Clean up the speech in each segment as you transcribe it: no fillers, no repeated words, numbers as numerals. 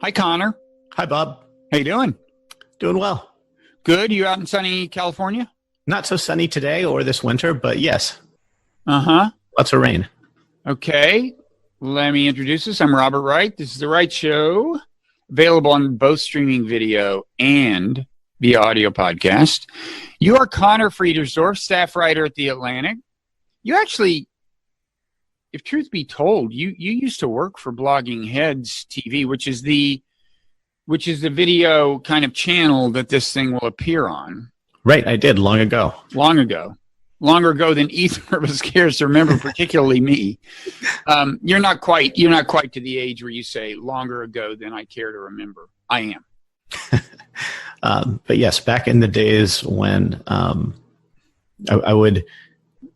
Hi, Connor. Hi, Bob. How you doing? Doing well. Good. You out in sunny California? Not so sunny today or this winter, but yes. Uh-huh. Lots of rain. Okay. Let me introduce us. I'm Robert Wright. This is The Wright Show, available on both streaming video and via audio podcast. You are Conor Friedersdorf, staff writer at The Atlantic. You actually, if truth be told, you used to work for Blogging Heads TV, which is the video kind of channel that this thing will appear on. Right, I did long ago. Longer ago than either of us cares to remember, particularly me. You're not quite to the age where you say longer ago than I care to remember. I am. But yes, back in the days when I would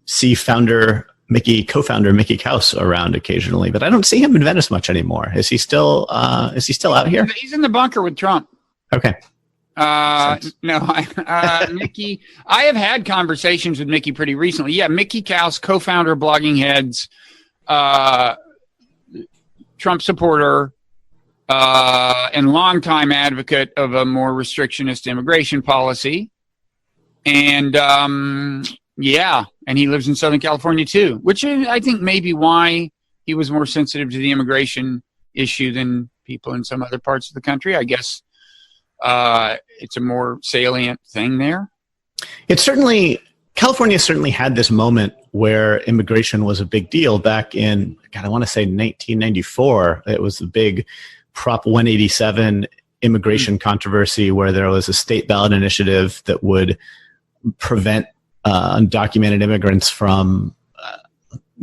see co-founder Mickey Kaus around occasionally, but I don't see him in Venice much anymore. Is he still out here? He's in the bunker with Trump. Okay. Mickey, I have had conversations with Mickey pretty recently. Yeah, Mickey Kaus, co-founder of Blogging Heads, Trump supporter, and longtime advocate of a more restrictionist immigration policy. And and he lives in Southern California too, which is, I think, maybe why he was more sensitive to the immigration issue than people in some other parts of the country. I guess it's a more salient thing there. California certainly had this moment where immigration was a big deal back in, I want to say 1994. It was the big Prop 187 immigration controversy where there was a state ballot initiative that would prevent undocumented immigrants from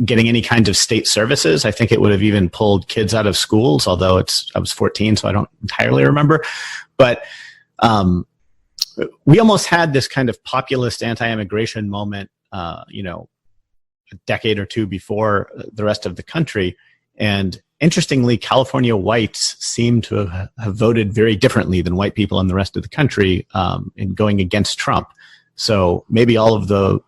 getting any kind of state services. I think it would have even pulled kids out of schools, although I was 14, so I don't entirely remember. But we almost had this kind of populist anti-immigration moment, a decade or two before the rest of the country. And interestingly, California whites seem to have voted very differently than white people in the rest of the country in going against Trump. So maybe all of the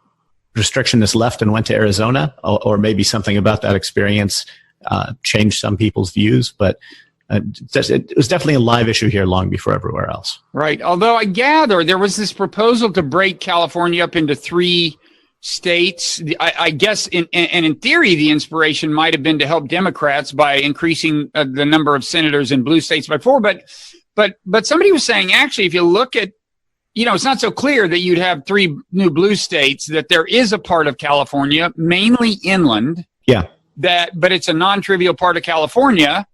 restrictionists left and went to Arizona, or maybe something about that experience changed some people's views. But it was definitely a live issue here long before everywhere else. Right. Although I gather there was this proposal to break California up into 3 states. I guess in theory, the inspiration might have been to help Democrats by increasing the number of senators in blue states by 4. But somebody was saying, actually, if you look at, it's not so clear that you'd have 3 new blue states, that there is a part of California, mainly inland. Yeah. But it's a non-trivial part of California,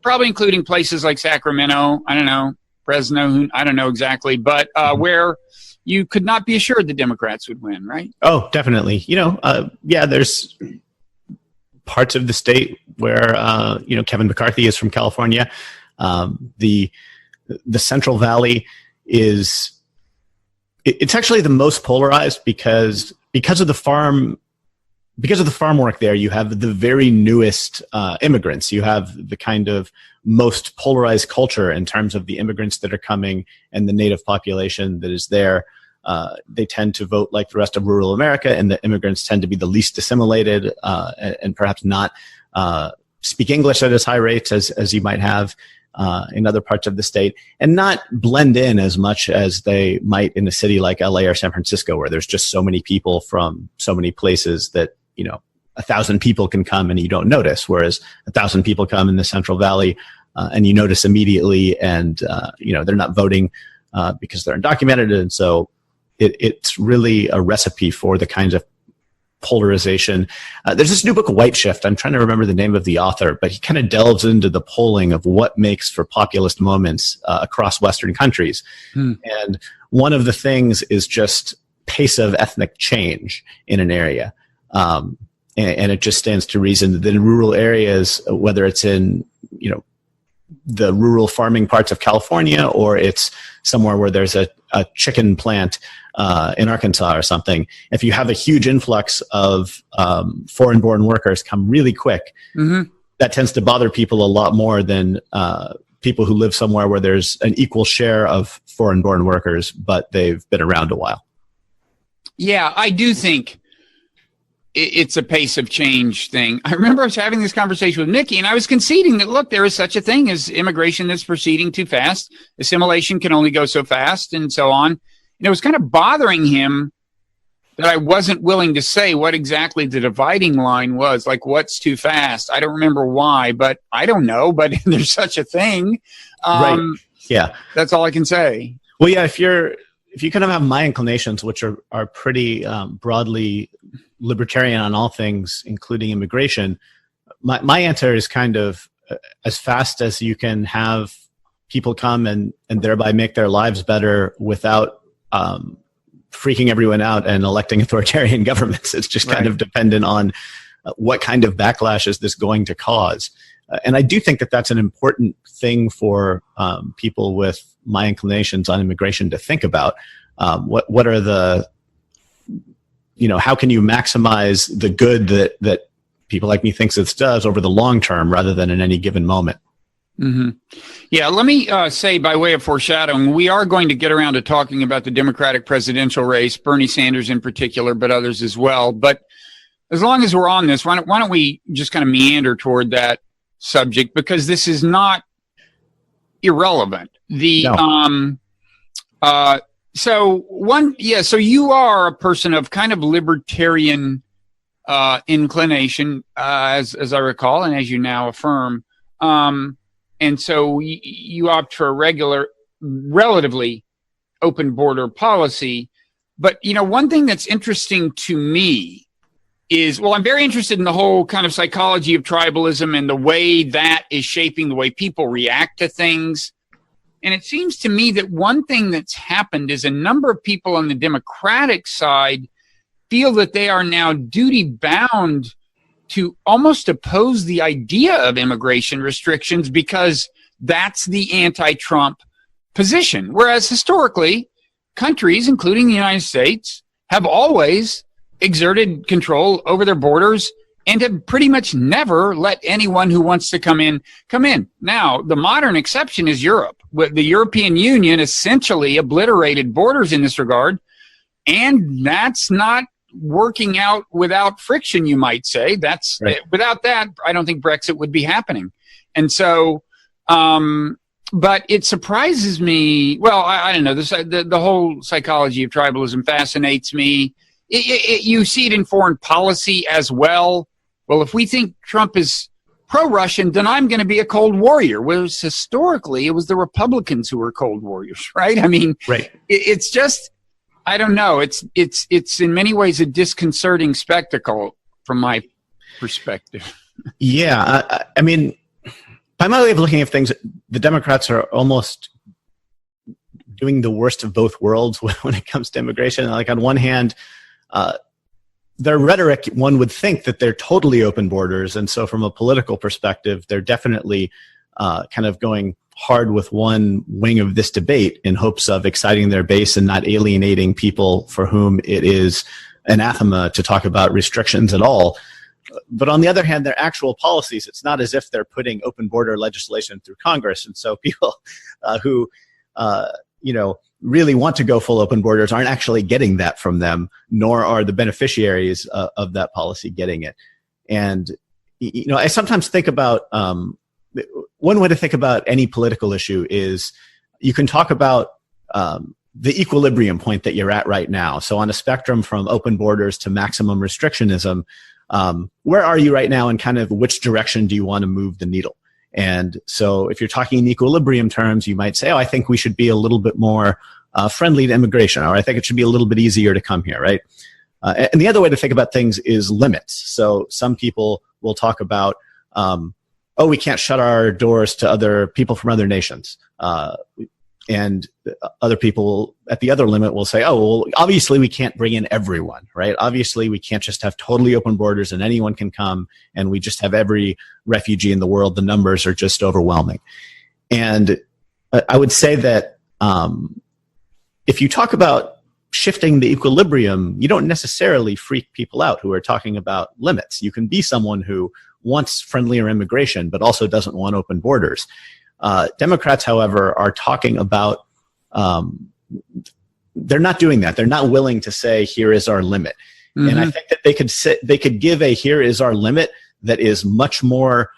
probably including places like Sacramento, I don't know, Fresno, I don't know exactly, but where you could not be assured the Democrats would win, right? Oh, definitely. There's parts of the state where, Kevin McCarthy is from California. The Central Valley it's actually the most polarized because of the farm work there. You have the very newest immigrants. You have the kind of most polarized culture in terms of the immigrants that are coming and the native population that is there. They tend to vote like the rest of rural America, and the immigrants tend to be the least assimilated and perhaps not speak English at as high rates as you might have in other parts of the state, and not blend in as much as they might in a city like LA or San Francisco, where there's just so many people from so many places that, 1,000 people can come and you don't notice, whereas 1,000 people come in the Central Valley and you notice immediately, and they're not voting because they're undocumented. And so it's really a recipe for the kinds of polarization. There's this new book, White Shift. I'm trying to remember the name of the author, but he kind of delves into the polling of what makes for populist moments across Western countries. And one of the things is just pace of ethnic change in an area. And it just stands to reason that in rural areas, whether it's in, the rural farming parts of California, or it's somewhere where there's a chicken plant in Arkansas or something, if you have a huge influx of foreign-born workers come really quick, that tends to bother people a lot more than people who live somewhere where there's an equal share of foreign-born workers, but they've been around a while. Yeah, I do think it's a pace of change thing. I remember I was having this conversation with Nikki, and I was conceding that, look, there is such a thing as immigration that's proceeding too fast. Assimilation can only go so fast, and so on. And it was kind of bothering him that I wasn't willing to say what exactly the dividing line was, like what's too fast. I don't remember why, but I don't know, but there's such a thing. Right. Yeah. That's all I can say. Well, yeah, if you kind of have my inclinations, which are pretty broadly libertarian on all things, including immigration, my answer is kind of as fast as you can have people come and thereby make their lives better without freaking everyone out and electing authoritarian governments. It's just kind of dependent on what kind of backlash is this going to cause. And I do think that that's an important thing for people with my inclinations on immigration to think about. What are the, how can you maximize the good that people like me thinks it does over the long term rather than in any given moment? Mm-hmm. Yeah, let me say by way of foreshadowing, we are going to get around to talking about the Democratic presidential race, Bernie Sanders in particular, but others as well. But as long as we're on this, why don't we just kind of meander toward that subject, because this is not irrelevant. So you are a person of kind of libertarian inclination, as I recall, and as you now affirm. And so you opt for a relatively open border policy. But, one thing that's interesting to me is, I'm very interested in the whole kind of psychology of tribalism and the way that is shaping the way people react to things. And it seems to me that one thing that's happened is a number of people on the Democratic side feel that they are now duty bound to almost oppose the idea of immigration restrictions because that's the anti-Trump position. Whereas historically, countries, including the United States, have always exerted control over their borders and have pretty much never let anyone who wants to come in. Now, the modern exception is Europe. The European Union essentially obliterated borders in this regard, and that's not working out without friction, you might say. That's right. Without that, I don't think Brexit would be happening. And so, but it surprises me. Well, I don't know. The whole psychology of tribalism fascinates me. You see it in foreign policy as well. Well, if we think Trump is pro-Russian, then I'm going to be a Cold Warrior. Whereas historically, it was the Republicans who were Cold Warriors, right? I mean, right. It's just, I don't know. It's in many ways a disconcerting spectacle from my perspective. Yeah, I mean, by my way of looking at things, the Democrats are almost doing the worst of both worlds when it comes to immigration. Like on one hand, their rhetoric, one would think that they're totally open borders, and so from a political perspective, they're definitely kind of going hard with one wing of this debate in hopes of exciting their base and not alienating people for whom it is anathema to talk about restrictions at all. But on the other hand, their actual policies, it's not as if they're putting open border legislation through Congress. And so people who, really want to go full open borders aren't actually getting that from them, nor are the beneficiaries of that policy getting it. And, I sometimes think about, one way to think about any political issue is you can talk about the equilibrium point that you're at right now. So on a spectrum from open borders to maximum restrictionism, where are you right now and kind of which direction do you want to move the needle? And so if you're talking in equilibrium terms, you might say, I think we should be a little bit more friendly to immigration, or I think it should be a little bit easier to come here, right? And the other way to think about things is limits. So some people will talk about, we can't shut our doors to other people from other nations. And other people at the other limit will say, obviously we can't bring in everyone, right? Obviously we can't just have totally open borders and anyone can come and we just have every refugee in the world. The numbers are just overwhelming. And I would say that if you talk about shifting the equilibrium, you don't necessarily freak people out who are talking about limits. You can be someone who wants friendlier immigration, but also doesn't want open borders. Democrats, however, are talking about, they're not doing that. They're not willing to say, here is our limit. Mm-hmm. And I think that they could give a here is our limit that is much more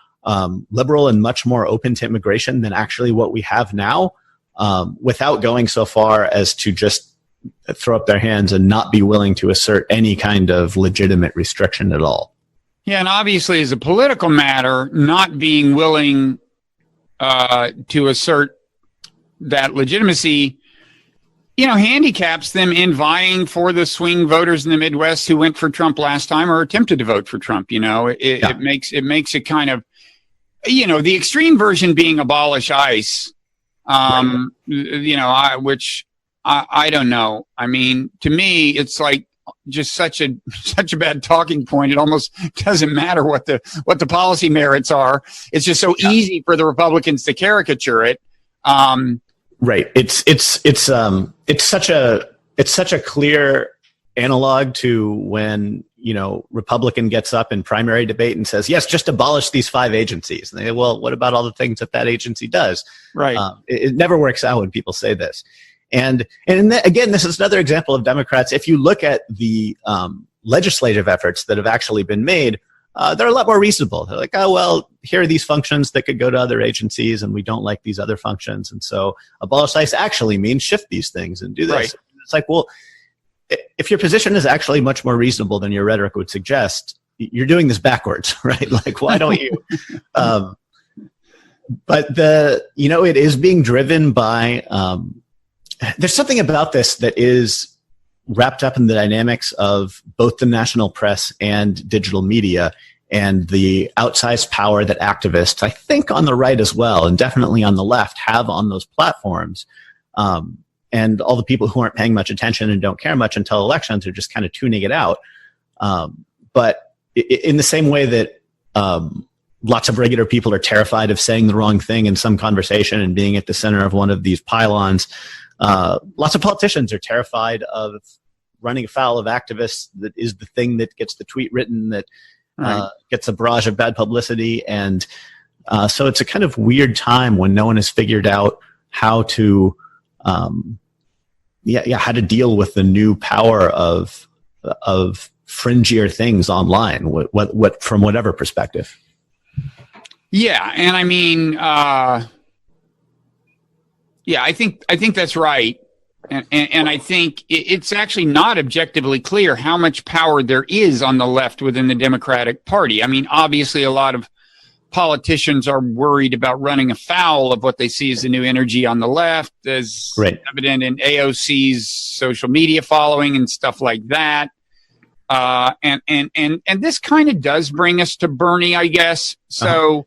liberal and much more open to immigration than actually what we have now, without going so far as to just throw up their hands and not be willing to assert any kind of legitimate restriction at all. Yeah, and obviously as a political matter, not being willing to assert that legitimacy, handicaps them in vying for the swing voters in the Midwest who went for Trump last time or attempted to vote for Trump. It makes it kind of, the extreme version being abolish ICE, which I don't know. I mean, to me, it's like just such a bad talking point. It almost doesn't matter what the policy merits are. It's just so easy for the Republicans to caricature it. Right. It's such a clear analog to when, Republican gets up in primary debate and says, yes, just abolish these 5 agencies. And they say, well, what about all the things that agency does? Right. It never works out when people say this. And again, this is another example of Democrats. If you look at the legislative efforts that have actually been made, they're a lot more reasonable. They're like, oh, well, here are these functions that could go to other agencies, and we don't like these other functions. And so abolish ICE actually means shift these things and do this. Right. It's like, well, if your position is actually much more reasonable than your rhetoric would suggest, you're doing this backwards, right? Like, why don't you? But it is being driven by, there's something about this that is wrapped up in the dynamics of both the national press and digital media and the outsized power that activists, I think on the right as well, and definitely on the left, have on those platforms. And all the people who aren't paying much attention and don't care much until elections are just kind of tuning it out. But in the same way that lots of regular people are terrified of saying the wrong thing in some conversation and being at the center of one of these pylons, lots of politicians are terrified of running afoul of activists. That is the thing that gets the tweet written, that gets a barrage of bad publicity. And so it's a kind of weird time when no one has figured out how to how to deal with the new power of fringier things online, what from whatever perspective. Yeah, and I mean, I think that's right, and I think it's actually not objectively clear how much power there is on the left within the Democratic Party. I mean, obviously, a lot of politicians are worried about running afoul of what they see as the new energy on the left, as evident in AOC's social media following and stuff like that. And this kind of does bring us to Bernie, I guess. So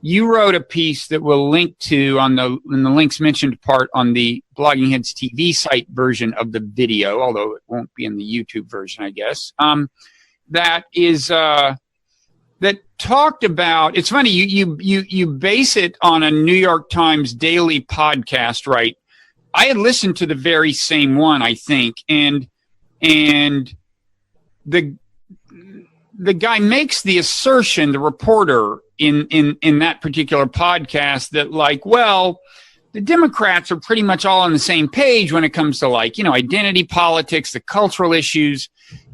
you wrote a piece that we'll link to in the links mentioned part on the Blogging Heads TV site version of the video, although it won't be in the YouTube version, I guess. That is that talked about. It's funny you base it on a New York Times daily podcast, right? I had listened to the very same one, I think, and the guy makes the assertion, the reporter in that particular podcast, that like, well, the Democrats are pretty much all on the same page when it comes to identity politics, the cultural issues.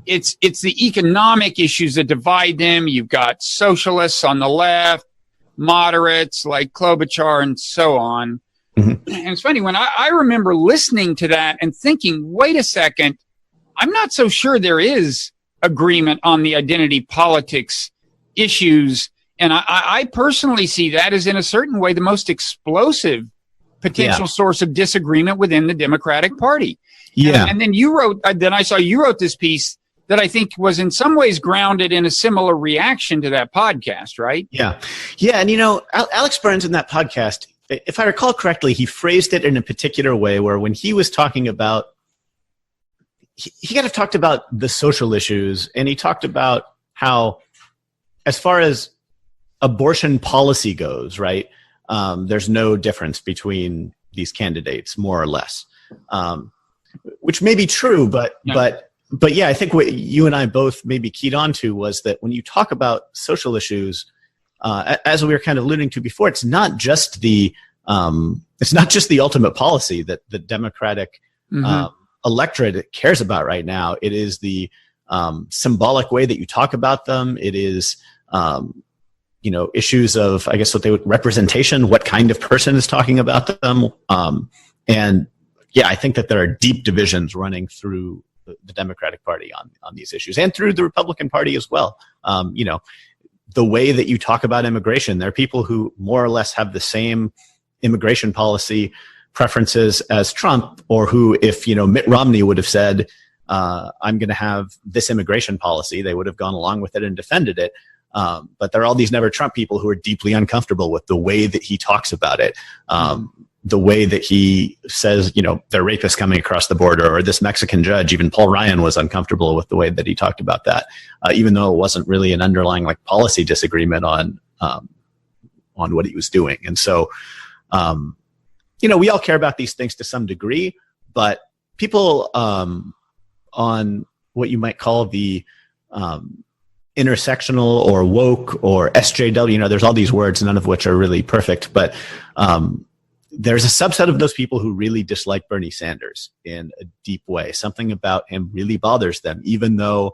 It's the economic issues that divide them. You've got socialists on the left, moderates like Klobuchar and so on. Mm-hmm. And it's funny, when I remember listening to that and thinking, wait a second, I'm not so sure there is agreement on the identity politics issues. And I personally see that as, in a certain way, the most explosive potential source of disagreement within the Democratic Party. Yeah. And then I saw you wrote this piece that I think was in some ways grounded in a similar reaction to that podcast, right? Yeah. Yeah. And, Alex Burns in that podcast, if I recall correctly, he phrased it in a particular way where when he was talking about, he kind of talked about the social issues, and he talked about how, as far as abortion policy goes, right, there's no difference between these candidates, more or less, which may be true, but yeah, I think what you and I both maybe keyed on to was that when you talk about social issues, as we were kind of alluding to before, it's not just the ultimate policy that the Democratic electorate cares about right now. It is the symbolic way that you talk about them. It is, issues of, I guess, what they would representation, what kind of person is talking about them. And yeah, I think that there are deep divisions running through the Democratic Party on these issues, and through the Republican Party as well. The way that you talk about immigration, there are people who more or less have the same immigration policy preferences as Trump, or who, if Mitt Romney would have said, I'm going to have this immigration policy, they would have gone along with it and defended it. But there are all these never Trump people who are deeply uncomfortable with the way that he talks about it. The way that he says, there are rapists coming across the border, or this Mexican judge, even Paul Ryan was uncomfortable with the way that he talked about that, even though it wasn't really an underlying policy disagreement on what he was doing. And so, we all care about these things to some degree, but people on what you might call the intersectional or woke or SJW, there's all these words, none of which are really perfect, but there's a subset of those people who really dislike Bernie Sanders in a deep way. Something about him really bothers them, even though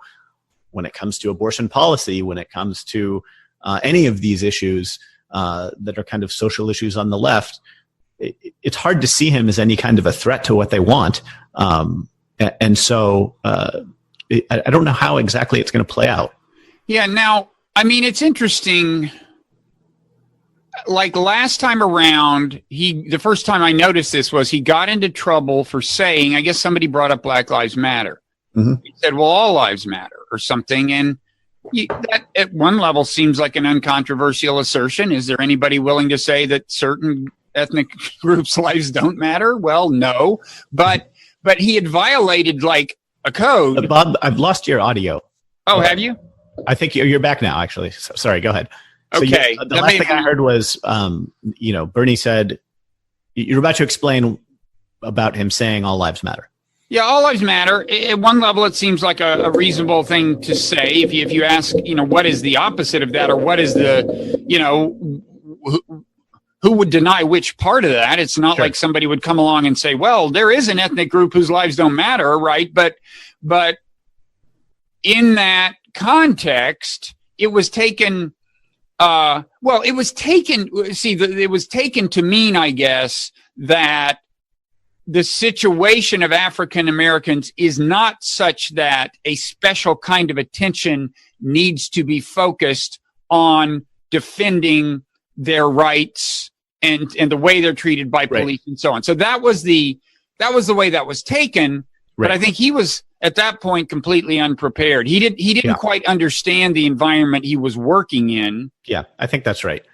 when it comes to abortion policy, when it comes to any of these issues that are kind of social issues on the left, it's hard to see him as any kind of a threat to what they want. And so I don't know how exactly it's going to play out. Yeah, now, it's interesting. Like last time around, the first time I noticed this was he got into trouble for saying, I guess somebody brought up Black Lives Matter. Mm-hmm. He said, well, all lives matter or something. And that at one level seems like an uncontroversial assertion. Is there anybody willing to say that certain ethnic groups' lives don't matter? Well, no. But he had violated a code. Bob, I've lost your audio. Oh, have you? I think you're back now, actually. So, sorry, go ahead. So okay. The last thing I heard was, Bernie said, you're about to explain about him saying all lives matter. Yeah, all lives matter. At one level, it seems like a reasonable thing to say. If you ask, what is the opposite of that, or what is the, who would deny which part of that? It's not like somebody would come along and say, well, there is an ethnic group whose lives don't matter, right? But in that context, it was taken. It was taken to mean, I guess, that the situation of African Americans is not such that a special kind of attention needs to be focused on defending their rights and the way they're treated by police and so on. So that was the way that was taken. Right. But I think he was at that point completely unprepared. He didn't quite understand the environment he was working in. Yeah, I think that's right.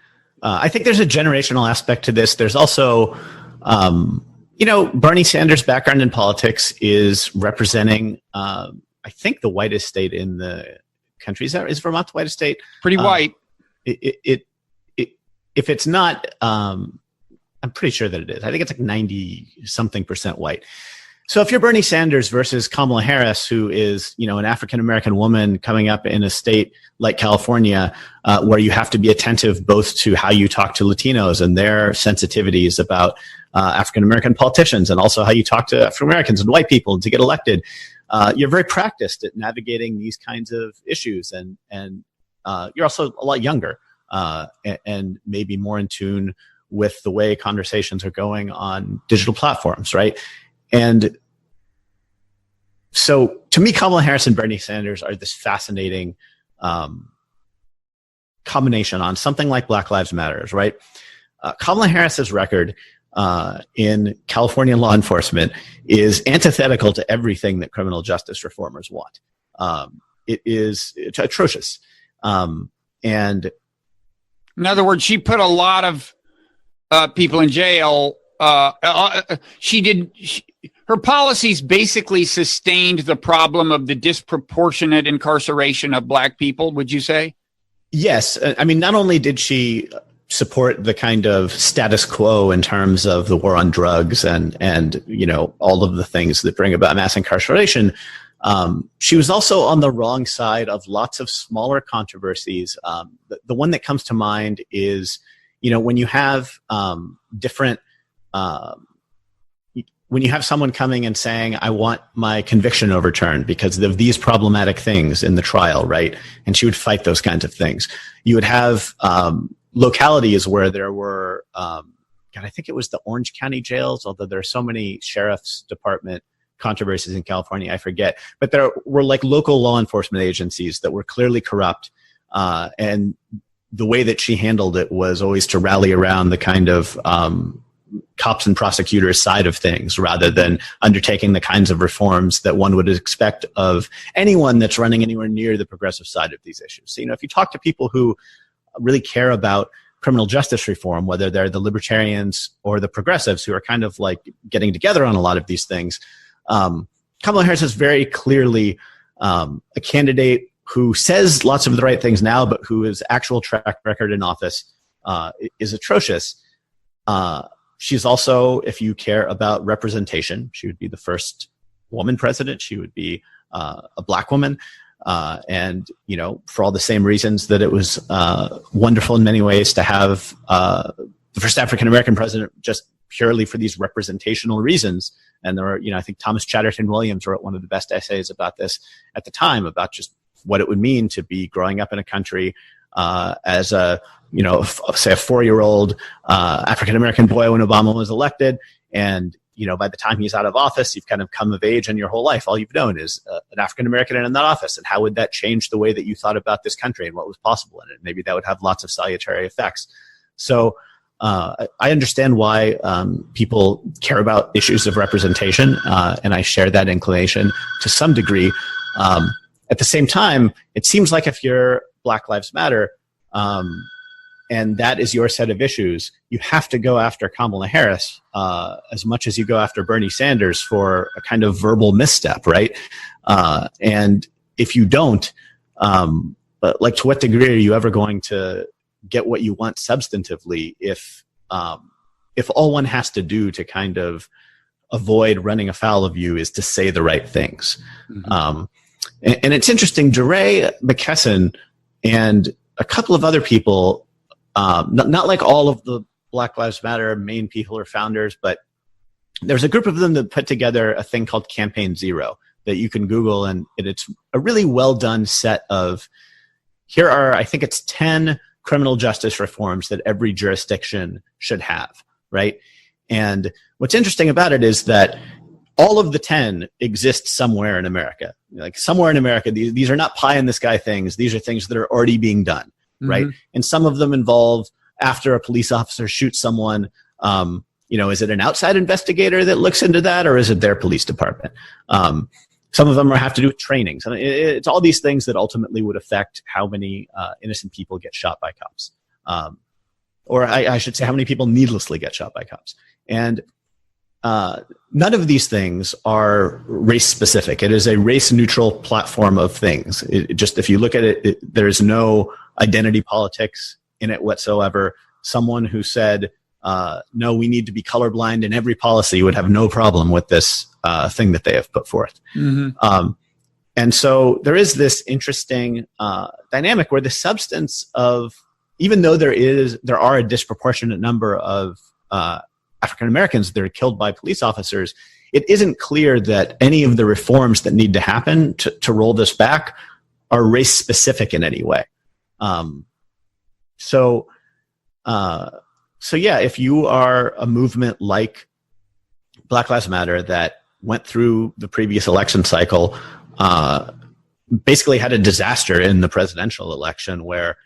I think there's a generational aspect to this. There's also, Bernie Sanders' background in politics is representing, I think, the whitest state in the country. Is Vermont the whitest state? Pretty white. If it's not, I'm pretty sure that it is. I think it's 90-something% white. So if you're Bernie Sanders versus Kamala Harris, who is, an African-American woman coming up in a state like California, where you have to be attentive both to how you talk to Latinos and their sensitivities about African-American politicians, and also how you talk to African-Americans and white people to get elected, you're very practiced at navigating these kinds of issues. And you're also a lot younger and maybe more in tune with the way conversations are going on digital platforms, right? And so to me, Kamala Harris and Bernie Sanders are this fascinating combination on something like Black Lives Matter, right? Kamala Harris's record in California law enforcement is antithetical to everything that criminal justice reformers want. It's atrocious. And in other words, she put a lot of people in jail. Her policies basically sustained the problem of the disproportionate incarceration of Black people, would you say? Yes. I mean, not only did she support the kind of status quo in terms of the war on drugs and all of the things that bring about mass incarceration, she was also on the wrong side of lots of smaller controversies. The one that comes to mind is, when you have different when you have someone coming and saying, I want my conviction overturned because of these problematic things in the trial, right? And she would fight those kinds of things. You would have localities where there were, I think it was the Orange County jails, although there are so many sheriff's department controversies in California, I forget. But there were like local law enforcement agencies that were clearly corrupt. And the way that she handled it was always to rally around the kind of cops and prosecutors side of things rather than undertaking the kinds of reforms that one would expect of anyone that's running anywhere near the progressive side of these issues. So, if you talk to people who really care about criminal justice reform, whether they're the libertarians or the progressives who are kind of like getting together on a lot of these things, Kamala Harris is very clearly a candidate who says lots of the right things now, but whose actual track record in office is atrocious. She's also, if you care about representation, she would be the first woman president. She would be a black woman. And, for all the same reasons that it was wonderful in many ways to have the first African-American president just purely for these representational reasons. And there were, I think Thomas Chatterton Williams wrote one of the best essays about this at the time, about just what it would mean to be growing up in a country as a, say a 4-year-old African-American boy when Obama was elected. And, by the time he's out of office, you've kind of come of age, and your whole life, all you've known is an African-American in that office. And how would that change the way that you thought about this country and what was possible in it? Maybe that would have lots of salutary effects. So I understand why people care about issues of representation, and I share that inclination to some degree. At the same time, it seems like if you're Black Lives Matter, and that is your set of issues, you have to go after Kamala Harris as much as you go after Bernie Sanders for a kind of verbal misstep, right? And if you don't, but like to what degree are you ever going to get what you want substantively if all one has to do to kind of avoid running afoul of you is to say the right things? Mm-hmm. And it's interesting, DeRay McKesson and a couple of other people, not like all of the Black Lives Matter main people or founders, but there's a group of them that put together a thing called Campaign Zero that you can Google, and it's a really well done set of, here are, I think it's 10 criminal justice reforms that every jurisdiction should have, right? And what's interesting about it is that all of the 10 exist somewhere in America. Like somewhere in America, these are not pie in the sky things. These are things that are already being done, right? And some of them involve after a police officer shoots someone, is it an outside investigator that looks into that, or is it their police department? Some of them have to do with training. So it's all these things that ultimately would affect how many innocent people get shot by cops. Or I should say how many people needlessly get shot by cops. And none of these things are race specific. It is a race neutral platform of things. If you look at it, there is no identity politics in it whatsoever. Someone who said, no, we need to be colorblind in every policy would have no problem with this thing that they have put forth. Mm-hmm. And so there is this interesting dynamic where the substance of, even though there are a disproportionate number of African Americans that are killed by police officers, it isn't clear that any of the reforms that need to happen to roll this back are race specific in any way. So yeah, if you are a movement like Black Lives Matter that went through the previous election cycle, basically had a disaster in the presidential election where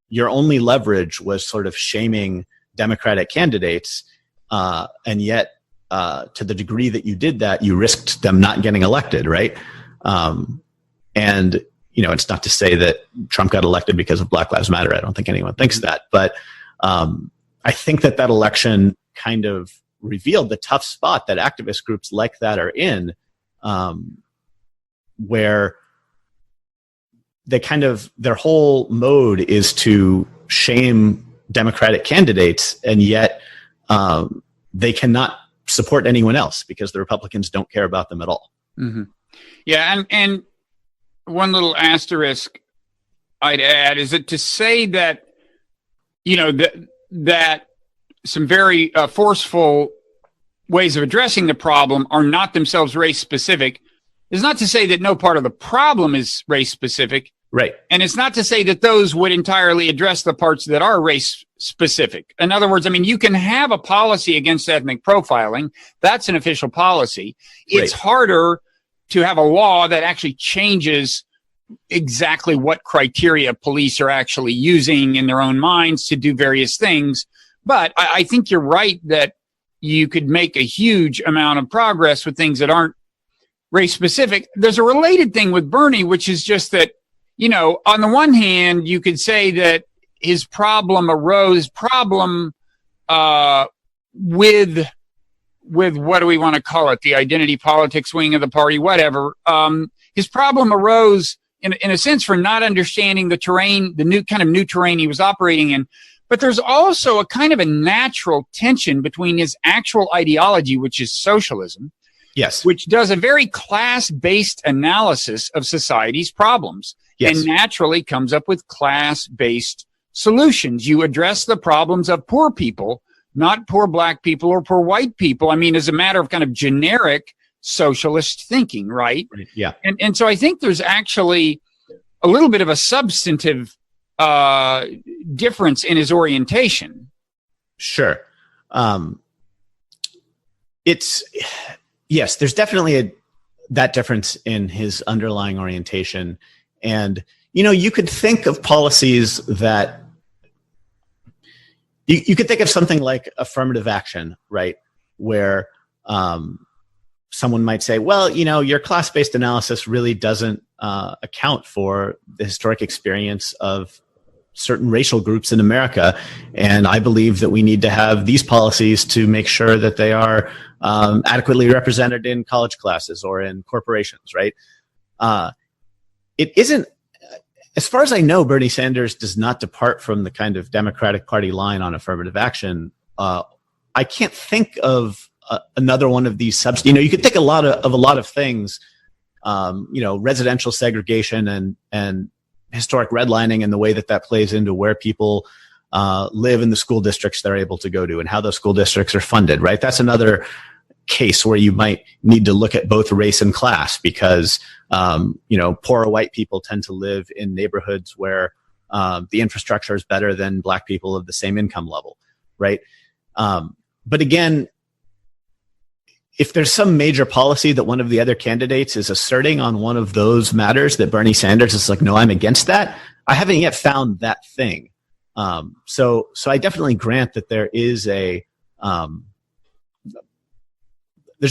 your only leverage was sort of shaming Democratic candidates, and yet to the degree that you did that, you risked them not getting elected, right? And it's not to say that Trump got elected because of Black Lives Matter. I don't think anyone thinks that, but I think that that election kind of revealed the tough spot that activist groups like that are in, where they their whole mode is to shame Democratic candidates, and yet they cannot support anyone else because the Republicans don't care about them at all. Mm-hmm. Yeah, and one little asterisk I'd add is that to say that, that some very forceful ways of addressing the problem are not themselves race specific is not to say that no part of the problem is race specific. Right. And it's not to say that those would entirely address the parts that are race specific. In other words, I mean, you can have a policy against ethnic profiling. That's an official policy. It's harder to have a law that actually changes exactly what criteria police are actually using in their own minds to do various things. But I think you're right that you could make a huge amount of progress with things that aren't race specific. There's a related thing with Bernie, which is just that, you know, on the one hand, you could say that his problem arose with what do we want to call it? The identity politics wing of the party, whatever. His problem arose in a sense for not understanding the terrain, the new terrain he was operating in. But there's also a kind of a natural tension between his actual ideology, which is socialism. Yes. Which does a very class-based analysis of society's problems. Yes. And naturally comes up with class-based solutions. You address the problems of poor people, not poor black people or poor white people. I mean, as a matter of kind of generic socialist thinking, right? Yeah. And so I think there's actually a little bit of a substantive difference in his orientation. Sure. Yes, there's definitely that difference in his underlying orientation. And, you know, you could think of policies that you could think of something like affirmative action, right? Where someone might say, well, you know, your class-based analysis really doesn't account for the historic experience of certain racial groups in America. And I believe that we need to have these policies to make sure that they are adequately represented in college classes or in corporations, right? It isn't, as far as I know, Bernie Sanders does not depart from the kind of Democratic Party line on affirmative action. I can't think of another one of these you know, you could think of a lot of things, you know, residential segregation and historic redlining and the way that plays into where people live in the school districts they're able to go to and how those school districts are funded, right? That's another case where you might need to look at both race and class because, you know, poorer white people tend to live in neighborhoods where the infrastructure is better than black people of the same income level, right? But again, if there's some major policy that one of the other candidates is asserting on one of those matters that Bernie Sanders is like, no, I'm against that. I haven't yet found that thing. So I definitely grant that there's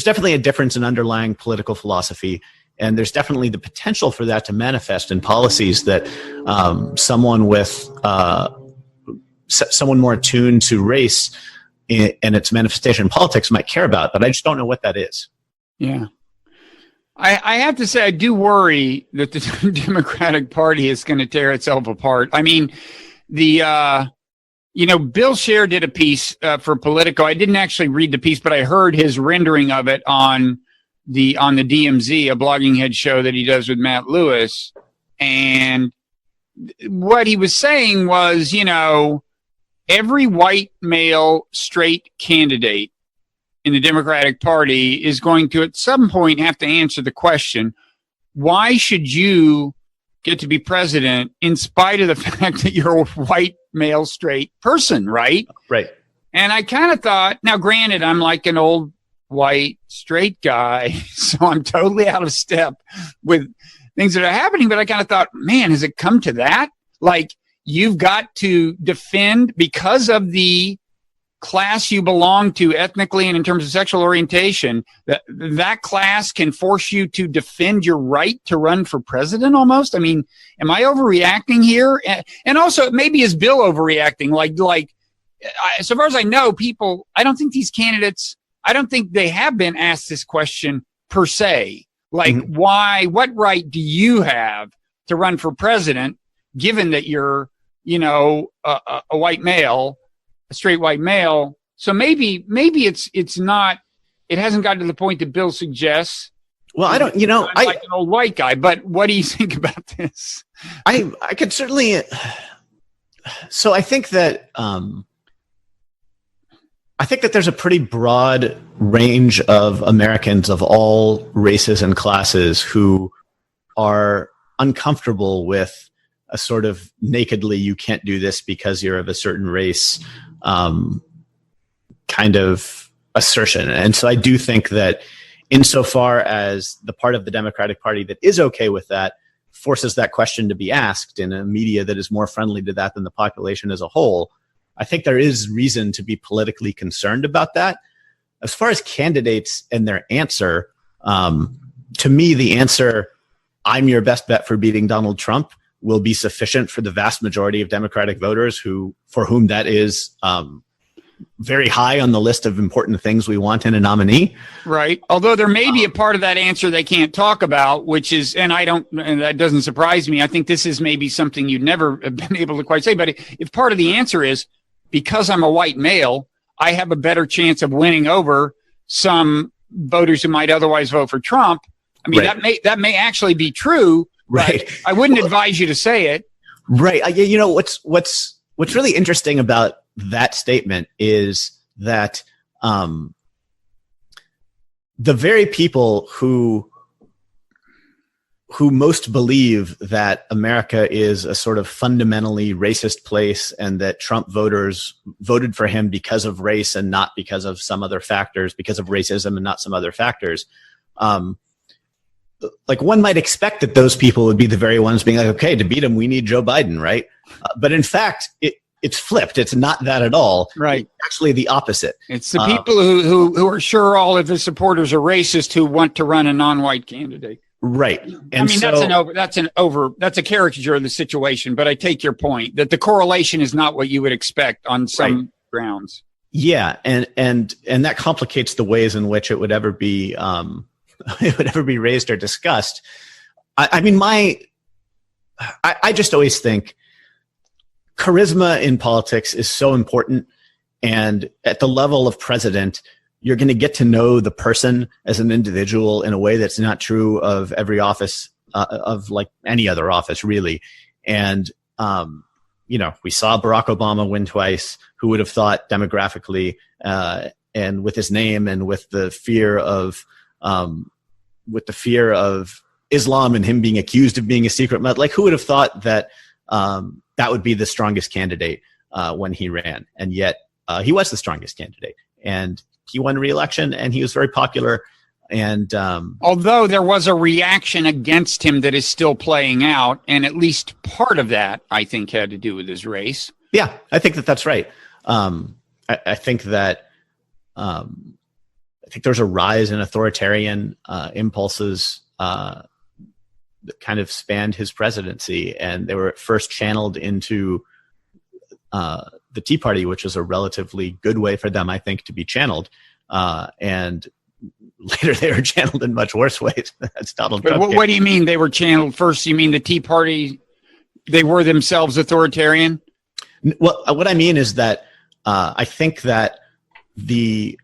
definitely a difference in underlying political philosophy. And there's definitely the potential for that to manifest in policies that someone more attuned to race and its manifestation in politics might care about, but I just don't know what that is. Yeah. I have to say, I do worry that the Democratic Party is going to tear itself apart. I mean, you know, Bill Scher did a piece for Politico. I didn't actually read the piece, but I heard his rendering of it on the DMZ, a blogging head show that he does with Matt Lewis. And what he was saying was, you know, every white male straight candidate in the Democratic Party is going to at some point have to answer the question, why should you get to be president in spite of the fact that you're a white male straight person, right? Right. And I kind of thought, now granted, I'm like an old white straight guy, so I'm totally out of step with things that are happening, but I kind of thought, man, has it come to that? Like, you've got to defend because of the class you belong to ethnically and in terms of sexual orientation, that class can force you to defend your right to run for president almost. I mean, am I overreacting here? And also maybe is Bill overreacting? Like, so far as I know, I don't think these candidates, I don't think they have been asked this question per se. Like, why, what right do you have to run for president given that you're, you know, a white male, a straight white male? So maybe it's not, it hasn't gotten to the point that Bill suggests. Well, I don't, you know, I'm like an old white guy, but what do you think about this? I could certainly, so I think that, I think that there's a pretty broad range of Americans of all races and classes who are uncomfortable with a sort of nakedly, you can't do this because you're of a certain race kind of assertion. And so I do think that insofar as the part of the Democratic Party that is okay with that forces that question to be asked in a media that is more friendly to that than the population as a whole, I think there is reason to be politically concerned about that. As far as candidates and their answer, to me, the answer, I'm your best bet for beating Donald Trump, will be sufficient for the vast majority of Democratic voters for whom that is very high on the list of important things we want in a nominee. Right. Although there may be a part of that answer they can't talk about, which is, and that doesn't surprise me. I think this is maybe something you'd never have been able to quite say, but if part of the answer is, because I'm a white male, I have a better chance of winning over some voters who might otherwise vote for Trump. I mean, right. that may actually be true. Right. I wouldn't advise you to say it. Right. You know, what's really interesting about that statement is that the very people who most believe that America is a sort of fundamentally racist place and that Trump voters voted for him because of race and not because of some other factors, because of racism and not some other factors. Like one might expect that those people would be the very ones being like, okay, to beat him, we need Joe Biden, right? But in fact, it's flipped. It's not that at all. Right. It's actually the opposite. It's the people who are sure all of his supporters are racist who want to run a non-white candidate. Right. And I mean, that's a caricature of the situation, but I take your point that the correlation is not what you would expect on some grounds. Yeah. And that complicates the ways in which it would ever be, raised or discussed. I mean, I just always think charisma in politics is so important. And at the level of president, you're going to get to know the person as an individual in a way that's not true of every office, of like any other office, really. And, we saw Barack Obama win twice. Who would have thought demographically, and with his name and with the fear of Islam and him being accused of being a secret Muslim, like who would have thought that that would be the strongest candidate when he ran? And yet he was the strongest candidate, and he won re-election, and he was very popular. And although there was a reaction against him that is still playing out, and at least part of that, I think, had to do with his race. Yeah, I think that's right. I think that there's a rise in authoritarian impulses that kind of spanned his presidency, and they were at first channeled into the Tea Party, which is a relatively good way for them, I think, to be channeled. And later they were channeled in much worse ways. That's Donald Trump. What do you mean they were channeled first? You mean the Tea Party, they were themselves authoritarian? Well, what I mean is that I think that I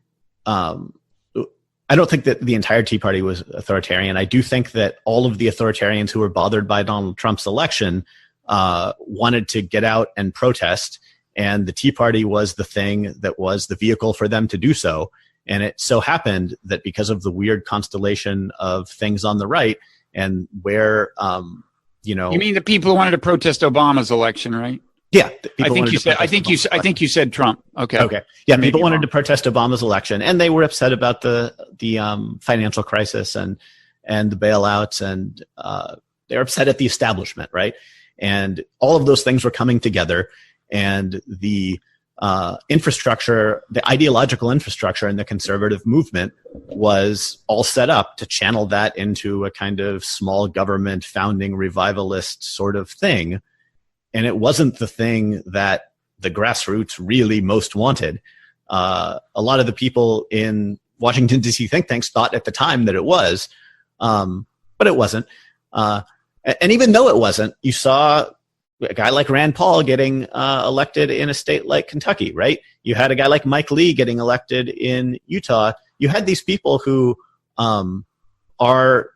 don't think that the entire Tea Party was authoritarian. I do think that all of the authoritarians who were bothered by Donald Trump's election wanted to get out and protest, and the Tea Party was the thing that was the vehicle for them to do so. And it so happened that because of the weird constellation of things on the right, and where, you mean the people who wanted to protest Obama's election, right? Yeah, I think you said Trump. Okay. Yeah, people wanted to protest Obama's election, and they were upset about the financial crisis and the bailouts, and they were upset at the establishment, right? And all of those things were coming together, and the infrastructure, the ideological infrastructure in the conservative movement was all set up to channel that into a kind of small government founding revivalist sort of thing. And it wasn't the thing that the grassroots really most wanted. A lot of the people in Washington, D.C. think tanks thought at the time that it was, but it wasn't. And even though it wasn't, you saw a guy like Rand Paul getting elected in a state like Kentucky, right? You had a guy like Mike Lee getting elected in Utah. You had these people who are,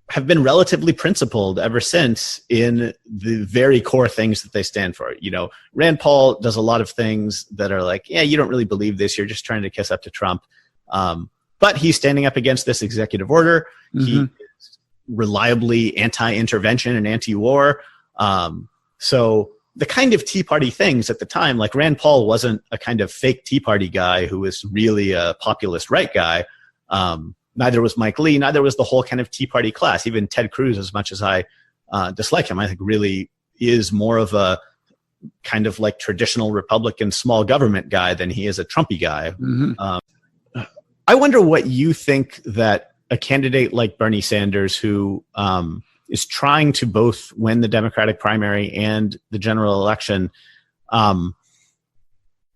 have been relatively principled ever since in the very core things that they stand for. You know, Rand Paul does a lot of things that are like, yeah, you don't really believe this. You're just trying to kiss up to Trump. But he's standing up against this executive order. Mm-hmm. He is reliably anti-intervention and anti-war. So the kind of Tea Party things at the time, like Rand Paul wasn't a kind of fake Tea Party guy who was really a populist right guy. Neither was Mike Lee. Neither was the whole kind of Tea Party class. Even Ted Cruz, as much as I dislike him, I think really is more of a kind of like traditional Republican small government guy than he is a Trumpy guy. Mm-hmm. I wonder what you think that a candidate like Bernie Sanders, who is trying to both win the Democratic primary and the general election,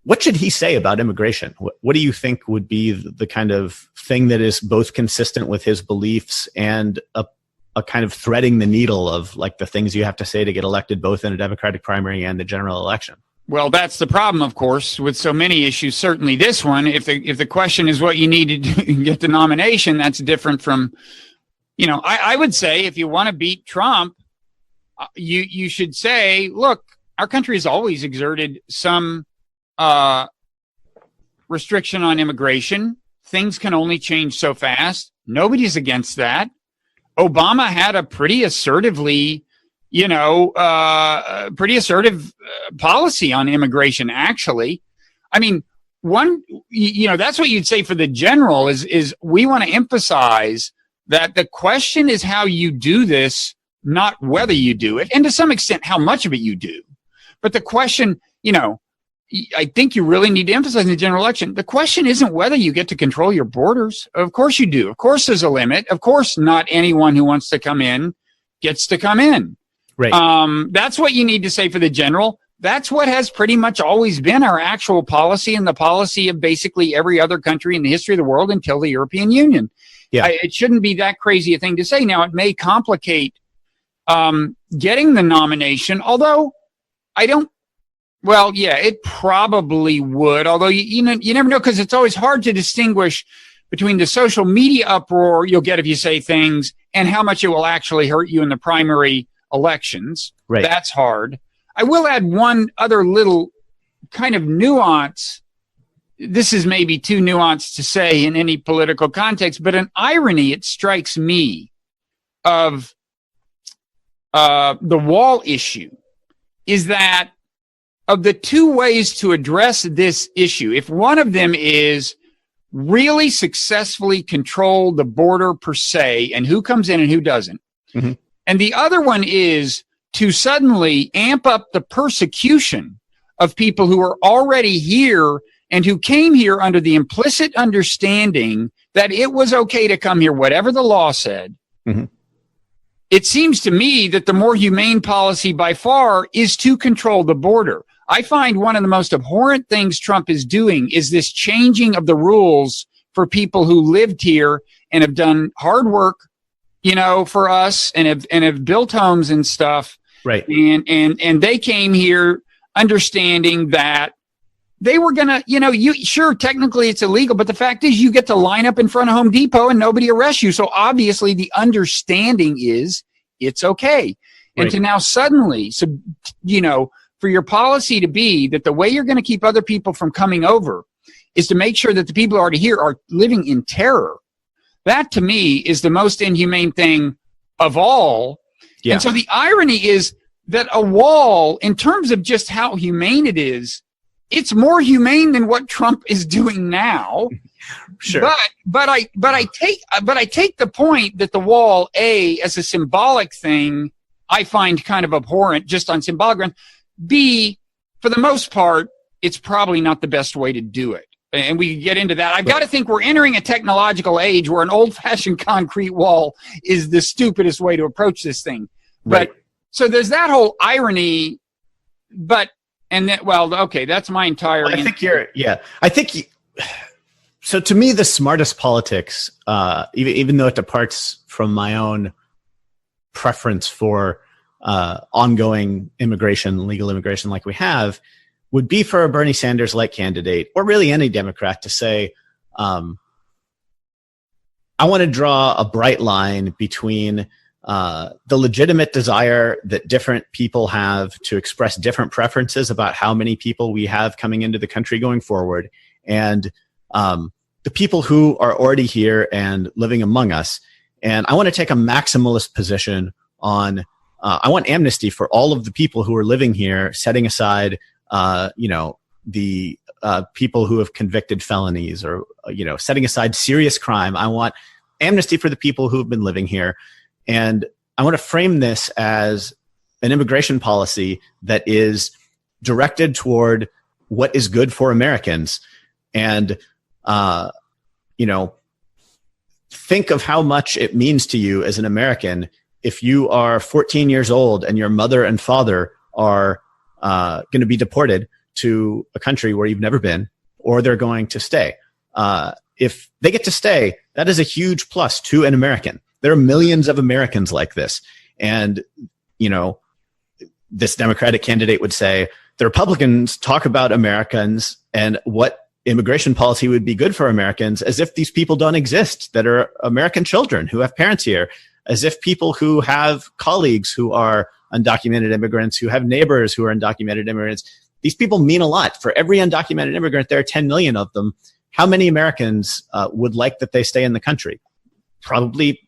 what should he say about immigration? What do you think would be the kind of thing that is both consistent with his beliefs and a kind of threading the needle of like the things you have to say to get elected both in a Democratic primary and the general election? Well, that's the problem, of course, with so many issues. Certainly this one, if the question is what you need to get the nomination, that's different from, I would say if you want to beat Trump, you should say, look, our country has always exerted some restriction on immigration. Things can only change so fast. Nobody's against that. Obama had a pretty assertively, pretty assertive policy on immigration, actually. I mean, that's what you'd say for the general is we want to emphasize that the question is how you do this, not whether you do it, and to some extent, how much of it you do. But the question, I think you really need to emphasize in the general election, the question isn't whether you get to control your borders. Of course you do. Of course there's a limit. Of course not anyone who wants to come in gets to come in. Right. That's what you need to say for the general. That's what has pretty much always been our actual policy and the policy of basically every other country in the history of the world until the European Union. Yeah. It shouldn't be that crazy a thing to say. Now, it may complicate getting the nomination, although it probably would, although you never know, because it's always hard to distinguish between the social media uproar you'll get if you say things and how much it will actually hurt you in the primary elections. Right. That's hard. I will add one other little kind of nuance. This is maybe too nuanced to say in any political context, but an irony, it strikes me, of the wall issue is that of the two ways to address this issue, if one of them is really successfully control the border per se and who comes in and who doesn't, mm-hmm. and the other one is to suddenly amp up the persecution of people who are already here and who came here under the implicit understanding that it was okay to come here, whatever the law said, mm-hmm. It seems to me that the more humane policy by far is to control the border. I find one of the most abhorrent things Trump is doing is this changing of the rules for people who lived here and have done hard work, for us and have built homes and stuff. Right. And they came here understanding that they were going to, sure, technically it's illegal, but the fact is you get to line up in front of Home Depot and nobody arrests you. So obviously the understanding is it's okay. And right. to now suddenly, for your policy to be that the way you're going to keep other people from coming over is to make sure that the people already here are living in terror. That to me is the most inhumane thing of all. Yeah. And so the irony is that a wall, in terms of just how humane it is, it's more humane than what Trump is doing now. Sure. But I take the point that the wall, A, as a symbolic thing, I find kind of abhorrent just on symbolic grounds. B, for the most part, it's probably not the best way to do it. And we can get into that. I've got to think we're entering a technological age where an old-fashioned concrete wall is the stupidest way to approach this thing. Right. But so there's that whole irony, that's my entire answer. I think so to me, the smartest politics, even though it departs from my own preference for ongoing immigration, legal immigration like we have, would be for a Bernie Sanders-like candidate, or really any Democrat, to say, I want to draw a bright line between the legitimate desire that different people have to express different preferences about how many people we have coming into the country going forward, and the people who are already here and living among us. And I want to take a maximalist position on, I want amnesty for all of the people who are living here, setting aside, the people who have convicted felonies or, setting aside serious crime. I want amnesty for the people who have been living here. And I want to frame this as an immigration policy that is directed toward what is good for Americans. And, think of how much it means to you as an American if you are 14 years old and your mother and father are going to be deported to a country where you've never been, or they're going to stay. If they get to stay, that is a huge plus to an American. There are millions of Americans like this. And, this Democratic candidate would say, the Republicans talk about Americans and what immigration policy would be good for Americans as if these people don't exist, that are American children who have parents here, as if people who have colleagues who are undocumented immigrants, who have neighbors who are undocumented immigrants. These people mean a lot. For every undocumented immigrant, there are 10 million of them. How many Americans would like that they stay in the country? Probably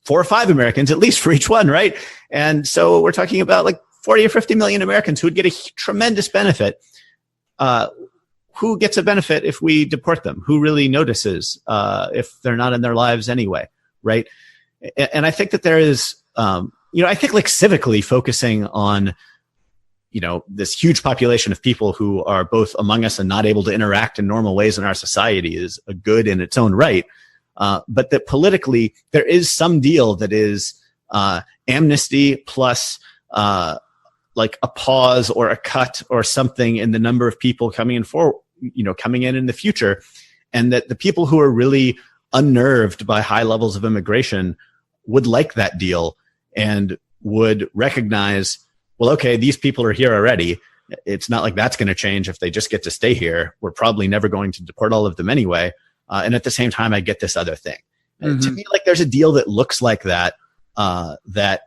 4 or 5 Americans, at least for each one, right? And so we're talking about like 40 or 50 million Americans who would get a tremendous benefit. Who gets a benefit if we deport them? Who really notices if they're not in their lives anyway, right? And I think that there is, I think like civically focusing on, this huge population of people who are both among us and not able to interact in normal ways in our society is a good in its own right. But that politically there is some deal that is amnesty plus like a pause or a cut or something in the number of people coming in the future, and that the people who are really unnerved by high levels of immigration would like that deal and would recognize, well, okay, these people are here already. It's not like that's going to change if they just get to stay here. We're probably never going to deport all of them anyway. And at the same time, I get this other thing. Mm-hmm. To me, like there's a deal that looks like that, that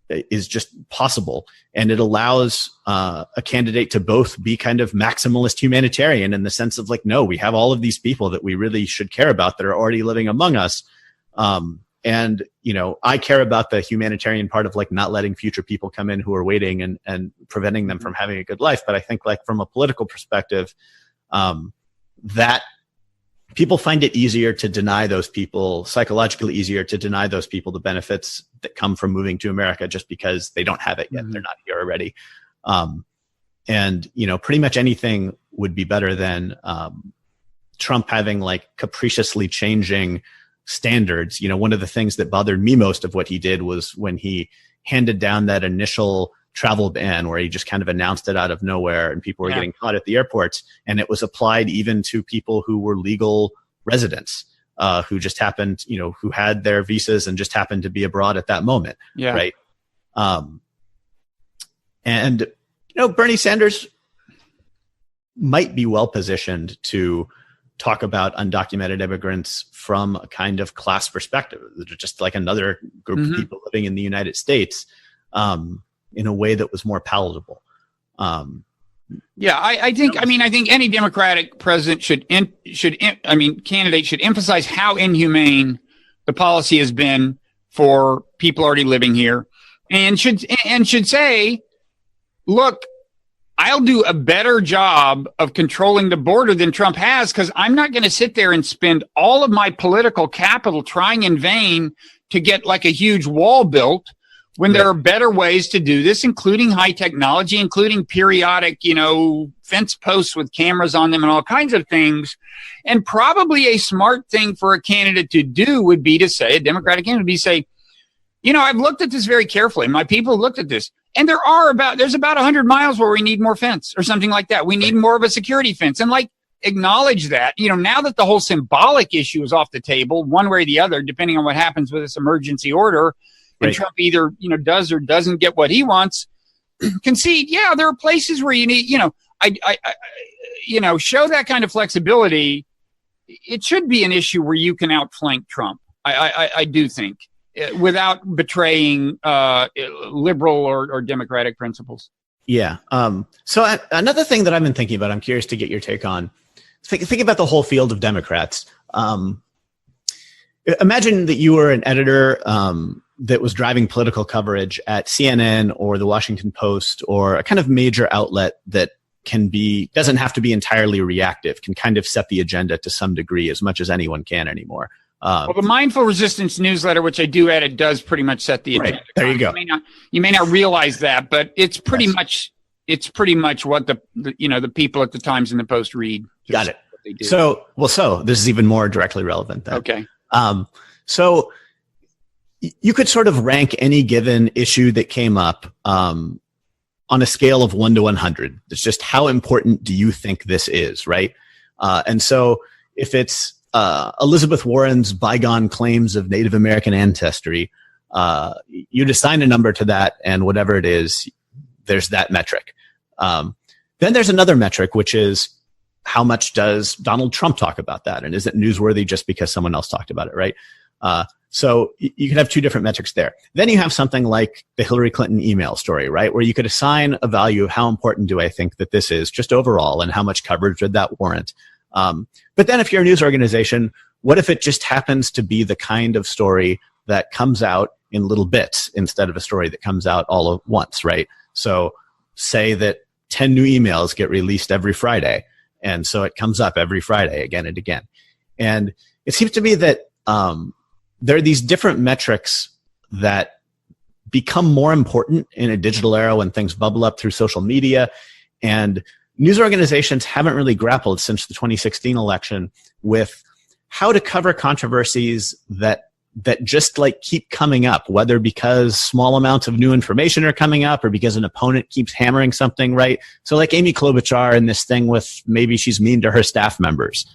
is just possible. And it allows a candidate to both be kind of maximalist humanitarian in the sense of like, no, we have all of these people that we really should care about that are already living among us. And, I care about the humanitarian part of like not letting future people come in who are waiting and preventing them from having a good life. But I think like from a political perspective, that people find it easier to deny those people, psychologically easier to deny those people the benefits that come from moving to America just because they don't have it yet. Mm-hmm. They're not here already. And pretty much anything would be better than Trump having like capriciously changing standards. One of the things that bothered me most of what he did was when he handed down that initial travel ban where he just kind of announced it out of nowhere and people were getting caught at the airports, and it was applied even to people who were legal residents, who just happened, who had their visas and just happened to be abroad at that moment. Yeah. Right. And, Bernie Sanders might be well positioned to talk about undocumented immigrants from a kind of class perspective. They're just like another group mm-hmm. of people living in the United States, in a way that was more palatable. I think any Democratic president candidate should emphasize how inhumane the policy has been for people already living here, and should say, look, I'll do a better job of controlling the border than Trump has, because I'm not going to sit there and spend all of my political capital trying in vain to get like a huge wall built when there are better ways to do this, including high technology, including periodic, fence posts with cameras on them and all kinds of things. And probably a smart thing for a candidate to do would be to say, a Democratic candidate would be say, I've looked at this very carefully. My people have looked at this. And there's about 100 miles where we need more fence or something like that. We need more of a security fence, and like acknowledge that, now that the whole symbolic issue is off the table, one way or the other, depending on what happens with this emergency order, and Trump either, does or doesn't get what he wants, concede. Yeah, there are places where you need, show that kind of flexibility. It should be an issue where you can outflank Trump. I do think, without betraying liberal or democratic principles. Yeah. So another thing that I've been thinking about, I'm curious to get your take on. Think about the whole field of Democrats. Imagine that you were an editor that was driving political coverage at CNN or the Washington Post or a kind of major outlet that doesn't have to be entirely reactive, can kind of set the agenda to some degree as much as anyone can anymore. Well, the Mindful Resistance newsletter, which I do edit, does pretty much set the agenda. Right. There you go. You may not realize that, but it's pretty much what the people at the Times and the Post read. Got it. So this is even more directly relevant then. Okay. So you could sort of rank any given issue that came up on a scale of 1 to 100. It's just how important do you think this is, right? And so if it's Elizabeth Warren's bygone claims of Native American ancestry, you'd assign a number to that, and whatever it is, there's that metric. Then there's another metric, which is how much does Donald Trump talk about that? And is it newsworthy just because someone else talked about it, right? So you can have two different metrics there. Then you have something like the Hillary Clinton email story, right? Where you could assign a value of how important do I think that this is just overall, and how much coverage would that warrant? But then if you're a news organization, what if it just happens to be the kind of story that comes out in little bits instead of a story that comes out all at once, right? So say that 10 new emails get released every Friday. And so it comes up every Friday again and again. And it seems to me that there are these different metrics that become more important in a digital era when things bubble up through social media. And news organizations haven't really grappled since the 2016 election with how to cover controversies that just like keep coming up, whether because small amounts of new information are coming up or because an opponent keeps hammering something, right? So like Amy Klobuchar in this thing with maybe she's mean to her staff members.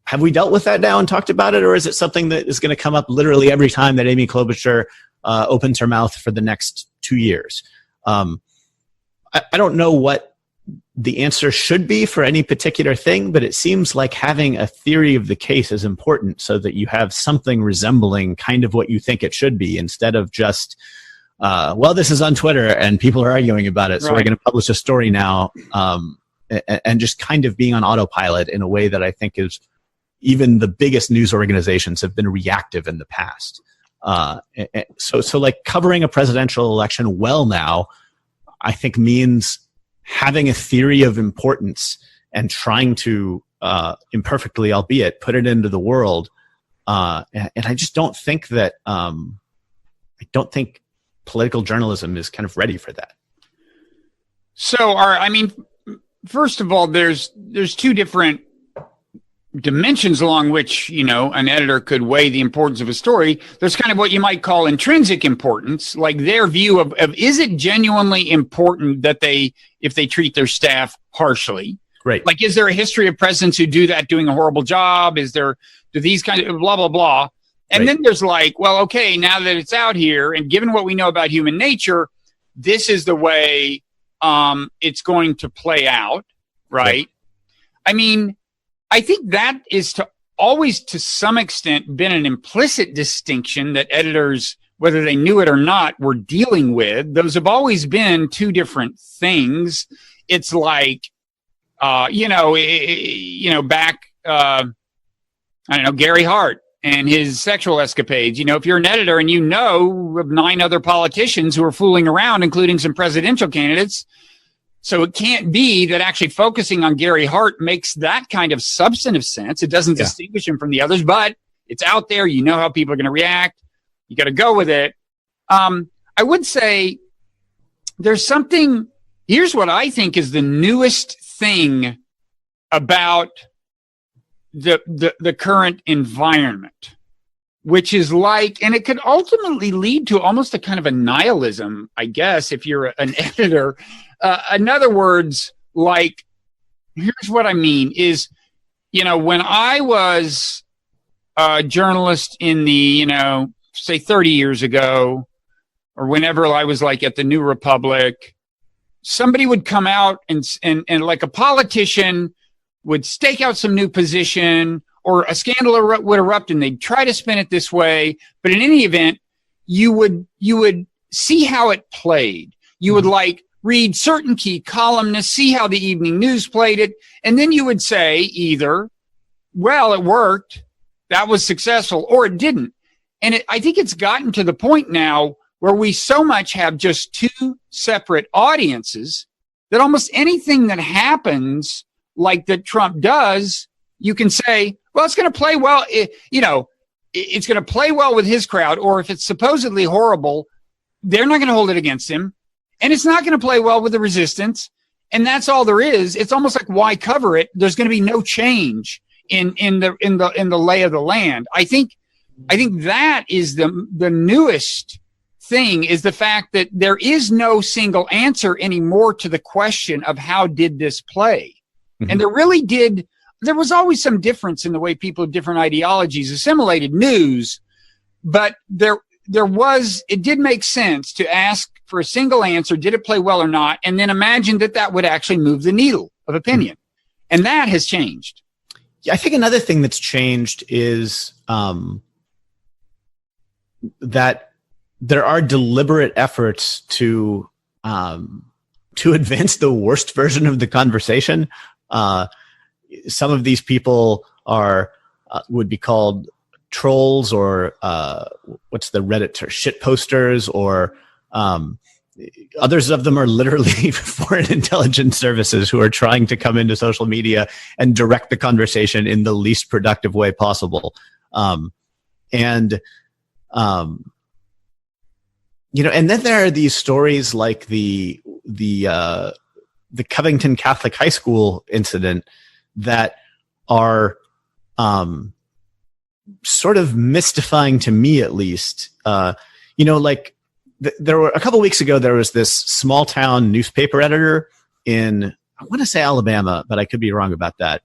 Have we dealt with that now and talked about it, or is it something that is going to come up literally every time that Amy Klobuchar opens her mouth for the next 2 years? I don't know what the answer should be for any particular thing, but it seems like having a theory of the case is important so that you have something resembling kind of what you think it should be, instead of just, well, this is on Twitter and people are arguing about it, so we're going to publish a story now, and just kind of being on autopilot in a way that I think is even the biggest news organizations have been reactive in the past. So like covering a presidential election well now, I think means having a theory of importance and trying to, imperfectly, albeit, put it into the world. And I just don't think that, I don't think political journalism is kind of ready for that. So, first of all, there's two different dimensions along which, an editor could weigh the importance of a story. There's kind of what you might call intrinsic importance, like their view of is it genuinely important that if they treat their staff harshly? Right. Like, is there a history of presidents who do that doing a horrible job? Do these kinds of blah, blah, blah. And then there's like, well, okay, now that it's out here and given what we know about human nature, this is the way it's going to play out. Right. I think that is always to some extent been an implicit distinction that editors, whether they knew it or not, were dealing with. Those have always been two different things. It's like, back, Gary Hart and his sexual escapades. If you're an editor and you know of 9 other politicians who are fooling around, including some presidential candidates, so it can't be that actually focusing on Gary Hart makes that kind of substantive sense. It doesn't distinguish him from the others, but it's out there. You know how people are going to react. You got to go with it. I would say there's something. Here's what I think is the newest thing about the current environment, which is like, and it could ultimately lead to almost a kind of a nihilism, I guess, if you're an editor. In other words, like, here's what I mean is, when I was a journalist in the, say 30 years ago, or whenever I was like at the New Republic, somebody would come out and like a politician would stake out some new position or a scandal would erupt and they'd try to spin it this way. But in any event, you would see how it played. You would like read certain key columnists, see how the evening news played it. And then you would say either, well, it worked, that was successful, or it didn't. And I think it's gotten to the point now where we so much have just two separate audiences that almost anything that happens like that Trump does, you can say, well, it's going to play well. It's going to play well with his crowd. Or if it's supposedly horrible, they're not going to hold it against him. And it's not going to play well with the resistance. And that's all there is. It's almost like, why cover it? There's going to be no change in the lay of the land. I think that is the newest thing, is the fact that there is no single answer anymore to the question of how did this play? Mm-hmm. And there was always some difference in the way people of different ideologies assimilated news, but it did make sense to ask for a single answer. Did it play well or not? And then imagine that would actually move the needle of opinion. Mm-hmm. And that has changed. Yeah, I think another thing that's changed is that there are deliberate efforts to advance the worst version of the conversation. Some of these people would be called trolls, or what's the Reddit term? Shit posters, or others of them are literally foreign intelligence services who are trying to come into social media and direct the conversation in the least productive way possible. And then there are these stories like the Covington Catholic High School incident that are sort of mystifying to me, at least. There were a couple weeks ago, there was this small town newspaper editor in, I want to say Alabama, but I could be wrong about that.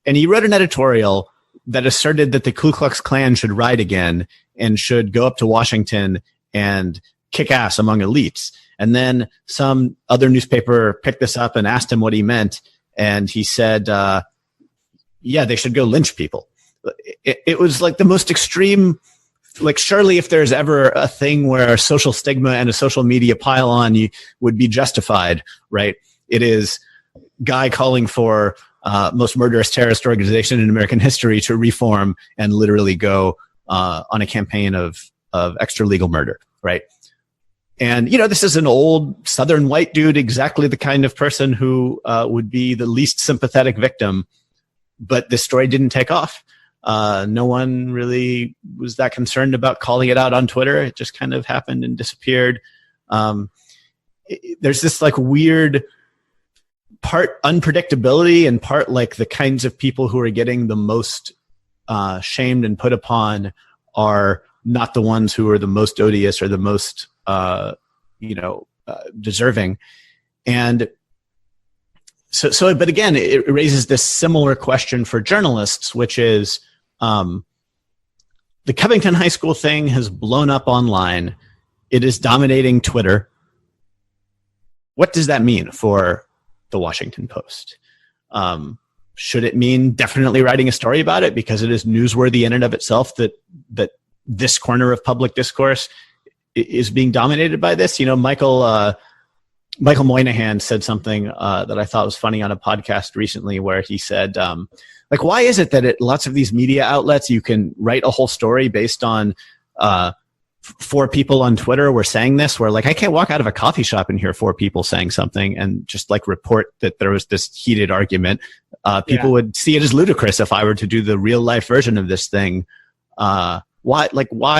And he wrote an editorial that asserted that the Ku Klux Klan should ride again and should go up to Washington and kick ass among elites. And then some other newspaper picked this up and asked him what he meant. And he said, they should go lynch people. It was like the most extreme, like surely if there's ever a thing where social stigma and a social media pile on would be justified, right? It is guy calling for most murderous terrorist organization in American history to reform and literally go on a campaign of extra legal murder, right? And, this is an old Southern white dude, exactly the kind of person who would be the least sympathetic victim. But this story didn't take off. No one really was that concerned about calling it out on Twitter. It just kind of happened and disappeared. There's this like weird part unpredictability and part like the kinds of people who are getting the most shamed and put upon are not the ones who are the most odious or the most deserving. And so, but again, it raises this similar question for journalists, which is the Covington High School thing has blown up online. It is dominating Twitter. What does that mean for the Washington Post? Should it mean definitely writing a story about it because it is newsworthy in and of itself that this corner of public discourse is being dominated by this? Michael Moynihan said something that I thought was funny on a podcast recently, where he said, why is it that at lots of these media outlets you can write a whole story based on 4 people on Twitter were saying this, where I can't walk out of a coffee shop and hear 4 people saying something and just report that there was this heated argument. People would see it as ludicrous if I were to do the real life version of this thing. Why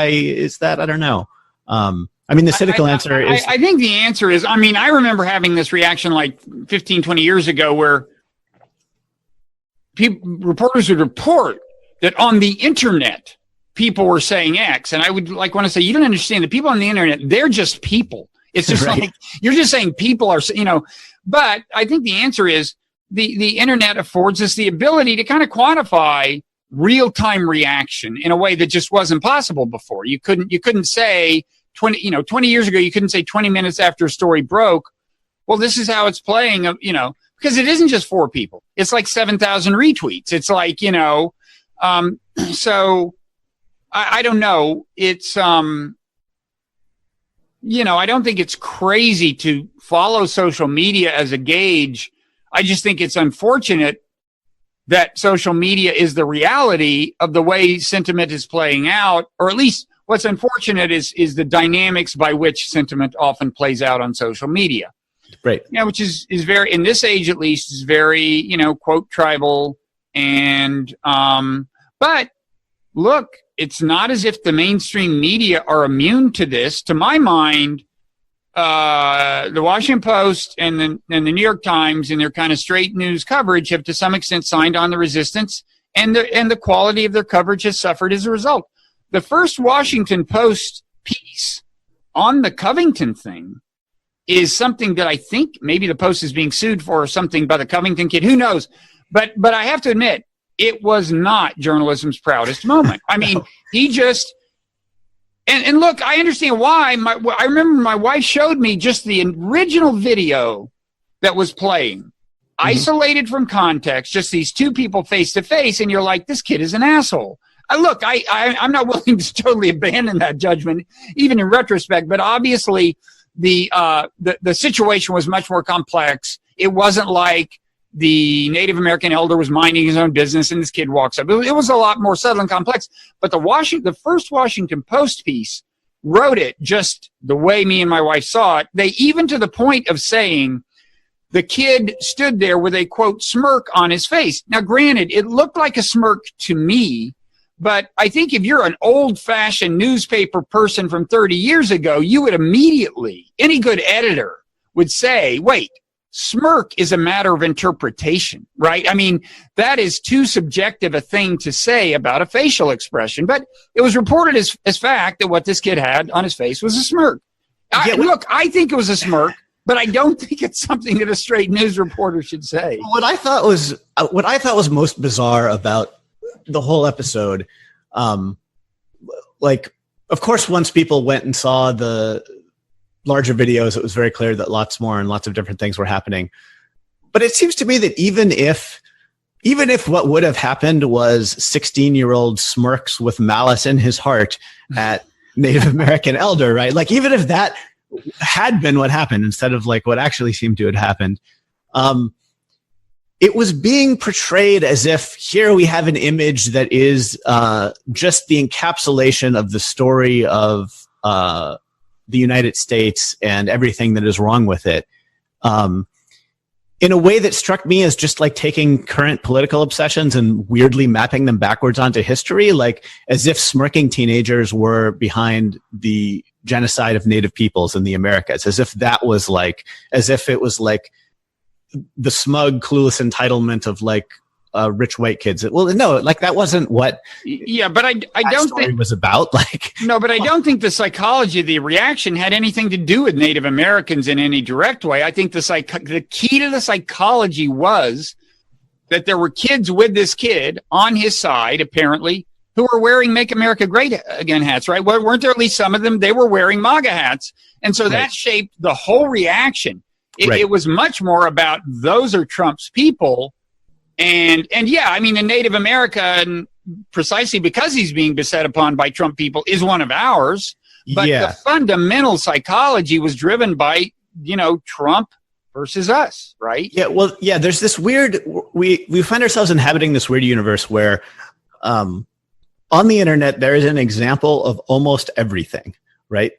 is that? I don't know. The cynical answer is... I think the answer is, I remember having this reaction 15, 20 years ago where reporters would report that on the internet, people were saying X. And I would want to say, you don't understand, the people on the internet, they're just people. It's just right. You're just saying people are, but I think the answer is the internet affords us the ability to kind of quantify real-time reaction in a way that just wasn't possible before. You couldn't say 20 years ago, you couldn't say 20 minutes after a story broke, well, this is how it's playing, because it isn't just 4 people. It's 7,000 retweets. It's So I don't know. It's, I don't think it's crazy to follow social media as a gauge. I just think it's unfortunate that social media is the reality of the way sentiment is playing out, or at least what's unfortunate is the dynamics by which sentiment often plays out on social media. Right. Yeah, which is very, in this age at least, is very, quote, tribal. And, but look, it's not as if the mainstream media are immune to this. To my mind, the Washington Post and the New York Times in their kind of straight news coverage have to some extent signed on the resistance, and the quality of their coverage has suffered as a result. The first Washington Post piece on the Covington thing is something that I think maybe the Post is being sued for, or something by the Covington kid. Who knows? But I have to admit, it was not journalism's proudest moment. I mean, he just, and look, I understand why. I remember my wife showed me just the original video that was playing, isolated from context, just these two people face to face, and you're like, this kid is an asshole. Look, I'm not willing to totally abandon that judgment, even in retrospect, but obviously the situation was much more complex. It wasn't like the Native American elder was minding his own business and this kid walks up. It was a lot more subtle and complex. But the first Washington Post piece wrote it just the way me and my wife saw it. They even to the point of saying the kid stood there with a, quote, smirk on his face. Now, granted, it looked like a smirk to me, but I think if you're an old-fashioned newspaper person from 30 years ago, you would immediately, any good editor would say, wait, smirk is a matter of interpretation, right? I mean, that is too subjective a thing to say about a facial expression. But it was reported as fact that what this kid had on his face was a smirk. Look, I think it was a smirk, but I don't think it's something that a straight news reporter should say. What I thought was most bizarre about the whole episode, of course, once people went and saw the larger videos, it was very clear that lots more and lots of different things were happening. But it seems to me that even if what would have happened was 16-year-old smirks with malice in his heart at Native American elder, right? Like, even if that had been what happened instead of like what actually seemed to have happened, it was being portrayed as if here we have an image that is just the encapsulation of the story of the United States and everything that is wrong with it, in a way that struck me as just like taking current political obsessions and weirdly mapping them backwards onto history, like as if smirking teenagers were behind the genocide of Native peoples in the Americas, as if it was like the smug, clueless entitlement of like rich white kids. Well, no, like that wasn't what. Yeah, but I don't think it was about. Like, no, but I don't think the psychology of the reaction had anything to do with Native Americans in any direct way. I think the key to the psychology was that there were kids with this kid on his side, apparently, who were wearing "Make America Great Again" hats. Right? Weren't there at least some of them? They were wearing MAGA hats, and so that shaped the whole reaction. It was much more about those are Trump's people. And yeah, I mean, the Native American, precisely because he's being beset upon by Trump people, is one of ours. But the fundamental psychology was driven by, Trump versus us, right? Yeah, well, yeah, there's this weird, we find ourselves inhabiting this weird universe where on the internet, there is an example of almost everything, right?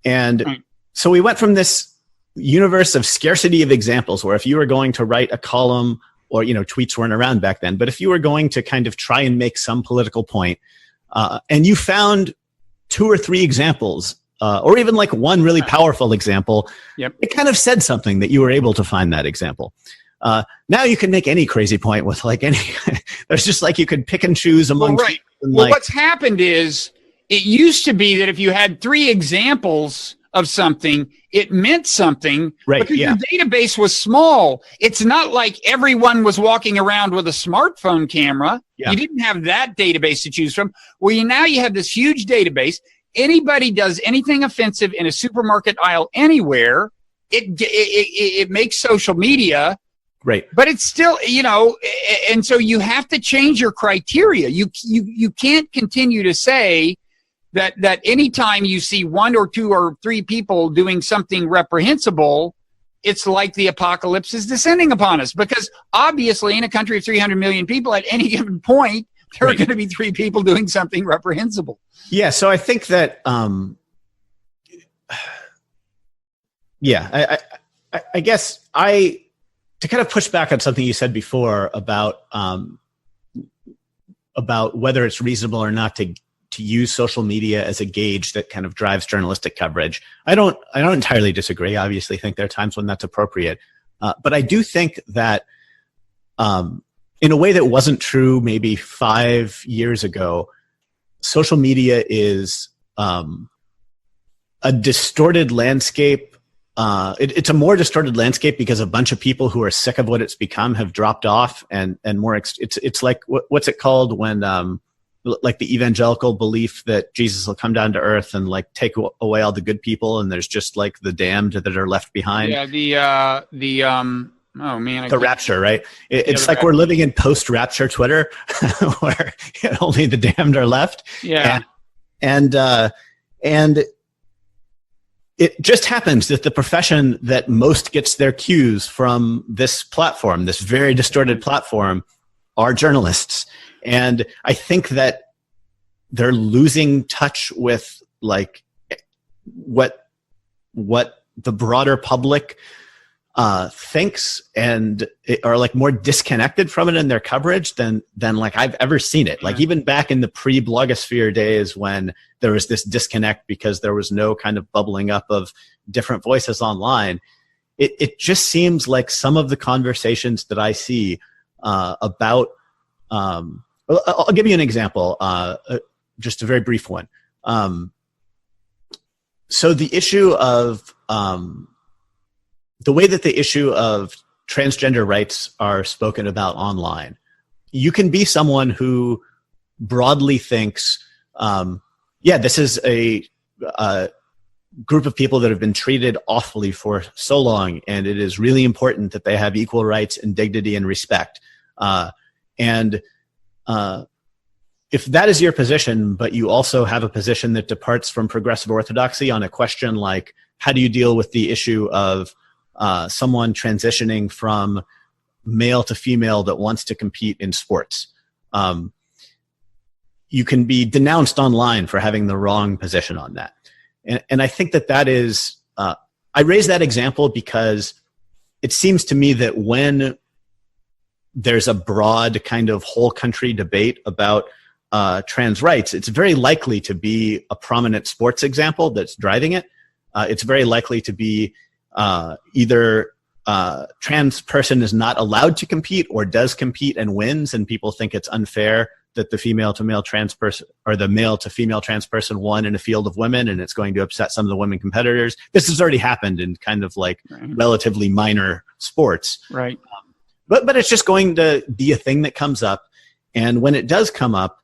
And so we went from this universe of scarcity of examples where if you were going to write a column, or, tweets weren't around back then, but if you were going to kind of try and make some political point, and you found 2 or 3 examples, or even like one really powerful example, it kind of said something that you were able to find that example. Now you can make any crazy point with like any, there's just like you could pick and choose among. Well, right. Well, what's happened is it used to be that if you had 3 examples of something, it meant something, because your database was small. It's not like everyone was walking around with a smartphone camera. You didn't have that database to choose from. Well, now you have this huge database. Anybody does anything offensive in a supermarket aisle anywhere, it makes social media Right. But it's still, and so you have to change your criteria. You can't continue to say that anytime you see one or two or three people doing something reprehensible, it's like the apocalypse is descending upon us. Because obviously in a country of 300 million people at any given point, there are going to be three people doing something reprehensible. Yeah. So I think that, I guess to kind of push back on something you said before about whether it's reasonable or not to use social media as a gauge that kind of drives journalistic coverage. I don't entirely disagree. I obviously think there are times when that's appropriate. But I do think that in a way that wasn't true maybe 5 years ago, social media is a distorted landscape. It's a more distorted landscape because a bunch of people who are sick of what it's become have dropped off, and more. It's like what's it called when like the evangelical belief that Jesus will come down to earth and like take away all the good people, and there's just like the damned that are left behind. Yeah, oh man, the rapture, right? It's like we're living in post-Rapture Twitter, where only the damned are left. Yeah, and it just happens that the profession that most gets their cues from this platform, this very distorted platform, are journalists. And I think that they're losing touch with like what the broader public thinks, and are like more disconnected from it in their coverage than like I've ever seen it. Like even back in the pre-blogosphere days when there was this disconnect because there was no kind of bubbling up of different voices online, it just seems like some of the conversations that I see about I'll give you an example, just a very brief one. So the issue of the way that the issue of transgender rights are spoken about online, you can be someone who broadly thinks, this is a group of people that have been treated awfully for so long, and it is really important that they have equal rights and dignity and respect. If that is your position, but you also have a position that departs from progressive orthodoxy on a question like, how do you deal with the issue of someone transitioning from male to female that wants to compete in sports? You can be denounced online for having the wrong position on that. And I think that is, I raise that example because it seems to me that when there's a broad kind of whole country debate about trans rights, it's very likely to be a prominent sports example that's driving it. It's very likely to be either trans person is not allowed to compete or does compete and wins, and people think it's unfair that the female to male trans person or the male to female trans person won in a field of women, and it's going to upset some of the women competitors. This has already happened in kind of like relatively minor sports. Right. But it's just going to be a thing that comes up. And when it does come up,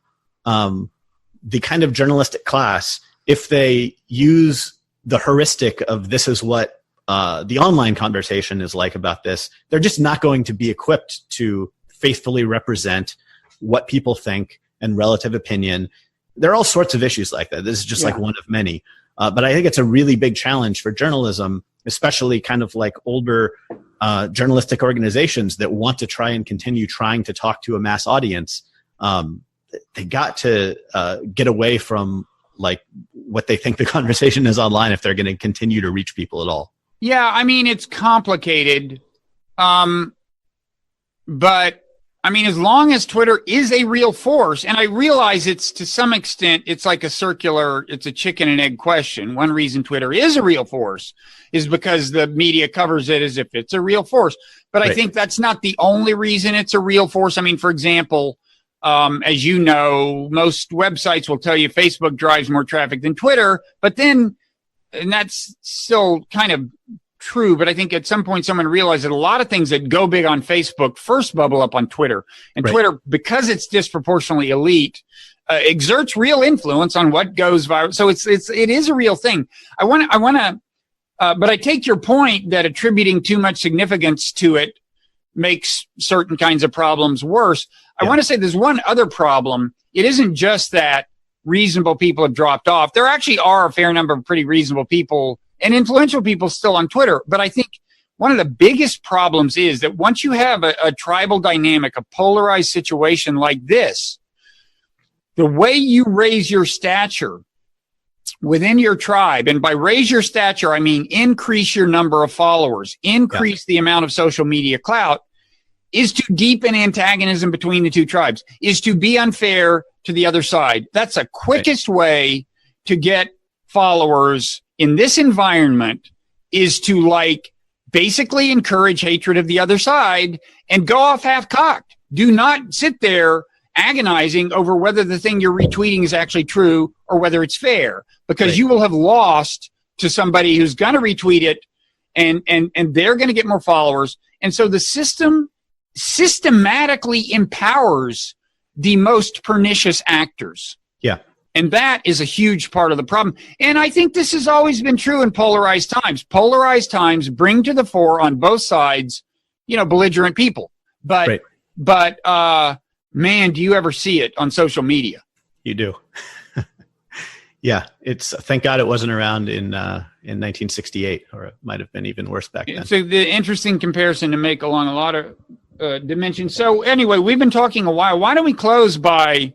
the kind of journalistic class, if they use the heuristic of this is what the online conversation is like about this, they're just not going to be equipped to faithfully represent what people think and relative opinion. There are all sorts of issues like that. This is just like one of many. But I think it's a really big challenge for journalism, especially kind of like older journalistic organizations that want to try and continue trying to talk to a mass audience. They got to get away from like what they think the conversation is online if they're going to continue to reach people at all. Yeah, I mean, it's complicated. But I mean, as long as Twitter is a real force, and I realize it's to some extent, it's like it's a chicken and egg question. One reason Twitter is a real force is because the media covers it as if it's a real force. But I think that's not the only reason it's a real force. I mean, for example, as you know, most websites will tell you Facebook drives more traffic than Twitter, but then, and that's still kind of true, but I think at some point someone realized that a lot of things that go big on Facebook first bubble up on Twitter. And Twitter, because it's disproportionately elite, exerts real influence on what goes viral. So it is a real thing. But I take your point that attributing too much significance to it makes certain kinds of problems worse. I want to say there's one other problem. It isn't just that reasonable people have dropped off. There actually are a fair number of pretty reasonable people and influential people still on Twitter. But I think one of the biggest problems is that once you have a tribal dynamic, a polarized situation like this, the way you raise your stature within your tribe, and by raise your stature, I mean increase your number of followers, increase the amount of social media clout, is to deepen antagonism between the two tribes, is to be unfair to the other side. That's the quickest way to get followers in this environment, is to basically encourage hatred of the other side and go off half-cocked. Do not sit there agonizing over whether the thing you're retweeting is actually true or whether it's fair, because you will have lost to somebody who's going to retweet it, and they're going to get more followers. And so the system systematically empowers the most pernicious actors. Yeah. And that is a huge part of the problem. And I think this has always been true in polarized times. Polarized times bring to the fore on both sides, belligerent people. But man, do you ever see it on social media? You do. Yeah. Thank God it wasn't around in 1968, or it might have been even worse back then. So the interesting comparison to make along a lot of dimensions. So anyway, we've been talking a while. Why don't we close by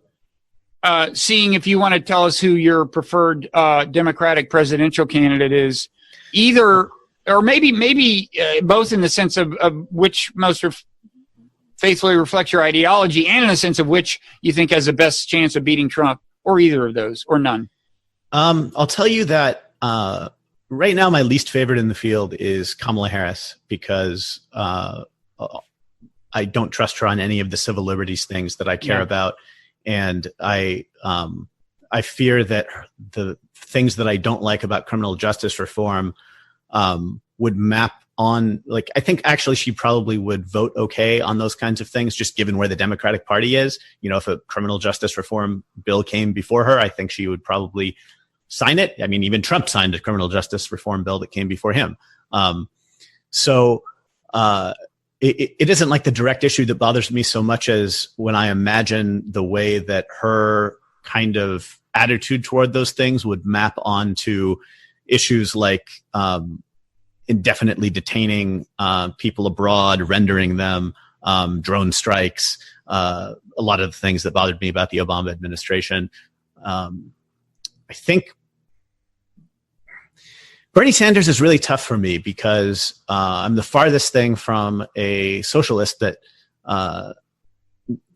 seeing if you want to tell us who your preferred Democratic presidential candidate is, either, or maybe both, in the sense of which most faithfully reflects your ideology, and in the sense of which you think has the best chance of beating Trump, or either of those, or none. I'll tell you that right now my least favorite in the field is Kamala Harris, because I don't trust her on any of the civil liberties things that I care about. And I fear that the things that I don't like about criminal justice reform would map on, I think actually she probably would vote okay on those kinds of things, just given where the Democratic Party is. If a criminal justice reform bill came before her, I think she would probably sign it. I mean, even Trump signed a criminal justice reform bill that came before him. It isn't like the direct issue that bothers me so much as when I imagine the way that her kind of attitude toward those things would map onto issues like indefinitely detaining people abroad, rendering them, drone strikes, a lot of the things that bothered me about the Obama administration. I think Bernie Sanders is really tough for me because I'm the farthest thing from a socialist that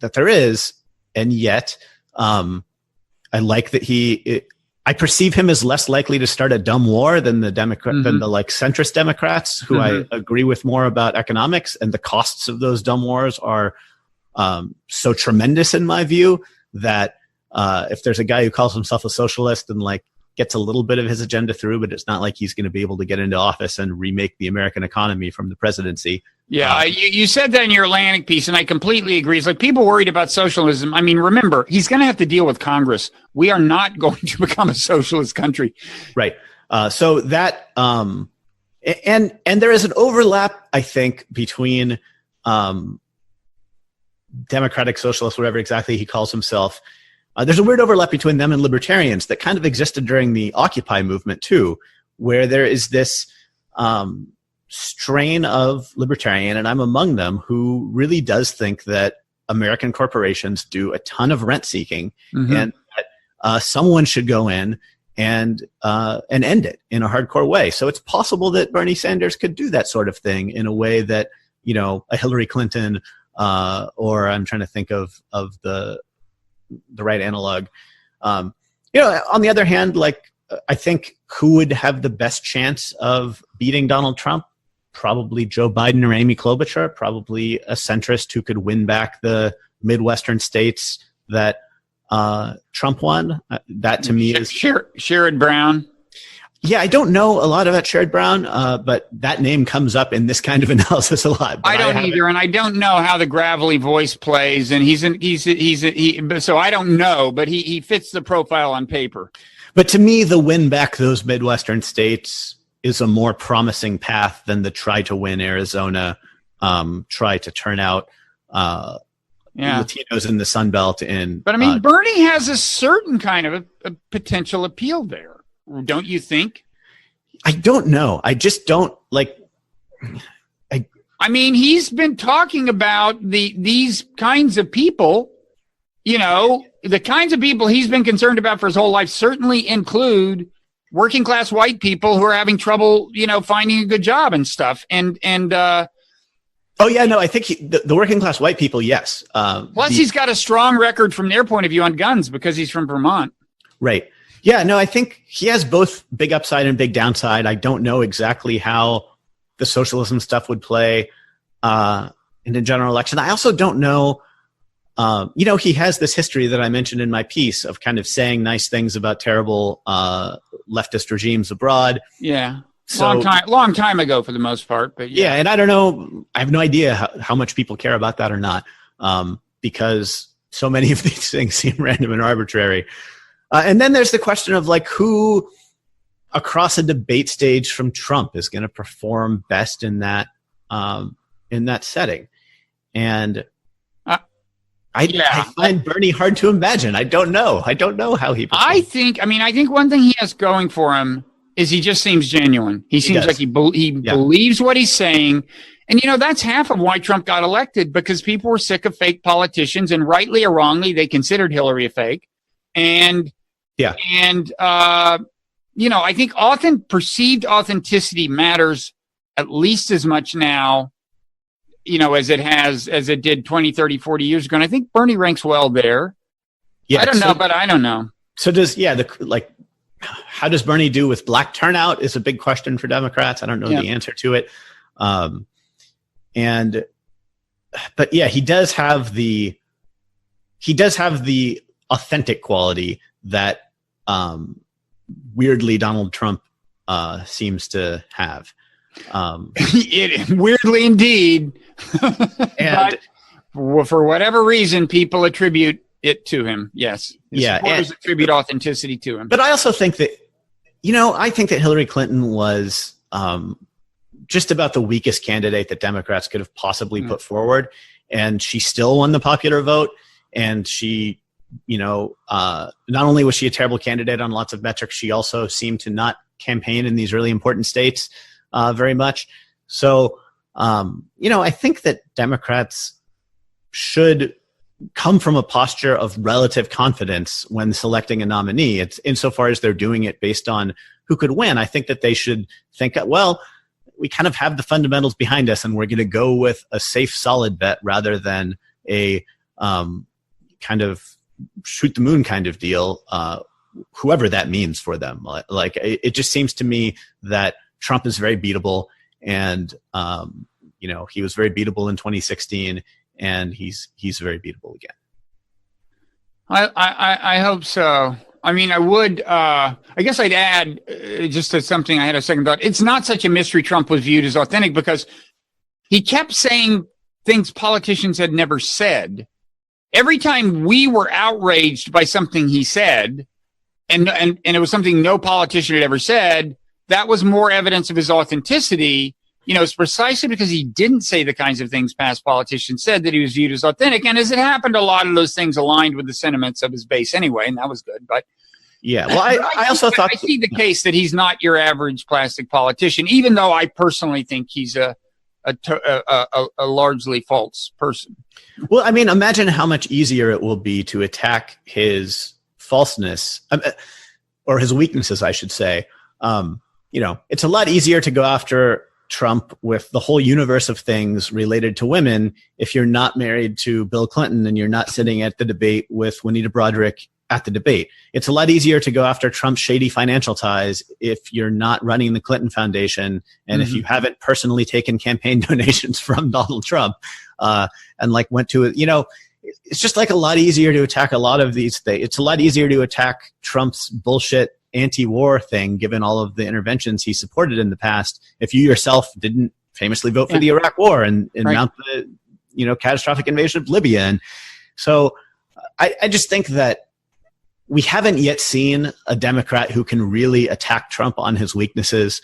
there is, and yet I like that I perceive him as less likely to start a dumb war than the than the centrist Democrats, who I agree with more about economics, and the costs of those dumb wars are so tremendous in my view that if there's a guy who calls himself a socialist and gets a little bit of his agenda through, but it's not like he's going to be able to get into office and remake the American economy from the presidency. Yeah, you said that in your Atlantic piece, and I completely agree. It's like people worried about socialism. I mean, remember, he's going to have to deal with Congress. We are not going to become a socialist country. Right. So that, and there is an overlap, I think, between democratic socialists, whatever exactly he calls himself. There's a weird overlap between them and libertarians that kind of existed during the Occupy movement too, where there is this strain of libertarian, and I'm among them, who really does think that American corporations do a ton of rent seeking, and that someone should go in and end it in a hardcore way. So it's possible that Bernie Sanders could do that sort of thing in a way that, a Hillary Clinton, or I'm trying to think of the right analog. On the other hand, I think who would have the best chance of beating Donald Trump? Probably Joe Biden or Amy Klobuchar, probably a centrist who could win back the Midwestern states that Trump won. That to me is Sherrod Brown. Yeah, I don't know a lot about Sherrod Brown, but that name comes up in this kind of analysis a lot. I don't either, and I don't know how the gravelly voice plays, and so I don't know, but he fits the profile on paper. But to me, the win back those Midwestern states is a more promising path than the try to win Arizona try to turn out Latinos in the Sun Belt. But I mean, Bernie has a certain kind of a potential appeal there, don't you think? I don't know. I just don't like. I mean, he's been talking about these kinds of people. You know, the kinds of people he's been concerned about for his whole life certainly include working class white people who are having trouble, you know, finding a good job and stuff. And oh yeah, no, I think the working class white people, yes. Plus, he's got a strong record from their point of view on guns because he's from Vermont. Right. Yeah. No, I think he has both big upside and big downside. I don't know exactly how the socialism stuff would play in the general election. I also don't know. You know, he has this history that I mentioned in my piece of kind of saying nice things about terrible leftist regimes abroad. Yeah. So, long time ago for the most part. But yeah, and I don't know. I have no idea how much people care about that or not, because so many of these things seem random and arbitrary. And then there's the question of like who across a debate stage from Trump is going to perform best in that setting. And I find Bernie hard to imagine. I don't know how he performs. I think one thing he has going for him is he just seems genuine. He seems like he believes what he's saying. And, you know, that's half of why Trump got elected, because people were sick of fake politicians, and rightly or wrongly, they considered Hillary a fake. And, you know, I think perceived authenticity matters at least as much now, you know, as it did 20, 30, 40 years ago. And I think Bernie ranks well there. Yeah, I don't know. So how does Bernie do with black turnout is a big question for Democrats. I don't know the answer to it. But yeah, he does have the authentic quality that weirdly Donald Trump seems to have. Weirdly indeed. And but for whatever reason, people attribute it to him. Yes. His supporters attribute authenticity to him. But I also think that, you know, I think that Hillary Clinton was just about the weakest candidate that Democrats could have possibly put forward. And she still won the popular vote. And she, you know, not only was she a terrible candidate on lots of metrics, she also seemed to not campaign in these really important states very much. So, you know, I think that Democrats should come from a posture of relative confidence when selecting a nominee. It's insofar as they're doing it based on who could win. I think that they should think, well, we kind of have the fundamentals behind us, and we're going to go with a safe, solid bet rather than a kind of shoot the moon kind of deal, whoever that means for them. Like, it just seems to me that Trump is very beatable, and you know, he was very beatable in 2016. And he's very beatable again. I hope so. I mean, I guess I'd add just to something I had a second thought. It's not such a mystery Trump was viewed as authentic because he kept saying things politicians had never said. Every time we were outraged by something he said, and it was something no politician had ever said, that was more evidence of his authenticity. You know, it's precisely because he didn't say the kinds of things past politicians said that he was viewed as authentic. And as it happened, a lot of those things aligned with the sentiments of his base anyway, and that was good. But yeah, well, I also thought I see the case that he's not your average plastic politician, even though I personally think he's a largely false person. Well, I mean, imagine how much easier it will be to attack his falseness or his weaknesses, I should say. You know, it's a lot easier to go after Trump with the whole universe of things related to women if you're not married to Bill Clinton and you're not sitting at the debate with Juanita Broaddrick at the debate. It's a lot easier to go after Trump's shady financial ties if you're not running the Clinton Foundation and if you haven't personally taken campaign donations from Donald Trump and like went to it. You know, it's just like a lot easier to attack a lot of these things. It's a lot easier to attack Trump's bullshit anti-war thing, given all of the interventions he supported in the past, if you yourself didn't famously vote for the Iraq War and mount the, you know, catastrophic invasion of Libya. And so I just think that we haven't yet seen a Democrat who can really attack Trump on his weaknesses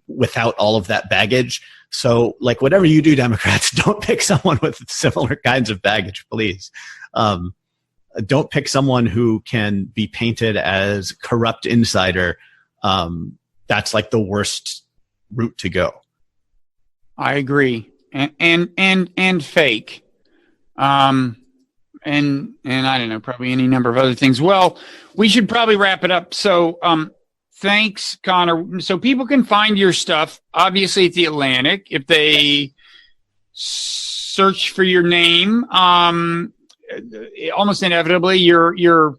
without all of that baggage. So, like, whatever you do, Democrats, don't pick someone with similar kinds of baggage, please. Don't pick someone who can be painted as corrupt insider. That's like the worst route to go. I agree. And fake. And I don't know, probably any number of other things. Well, we should probably wrap it up. So, thanks, Conor. So people can find your stuff, obviously, at the Atlantic. If they search for your name, almost inevitably, your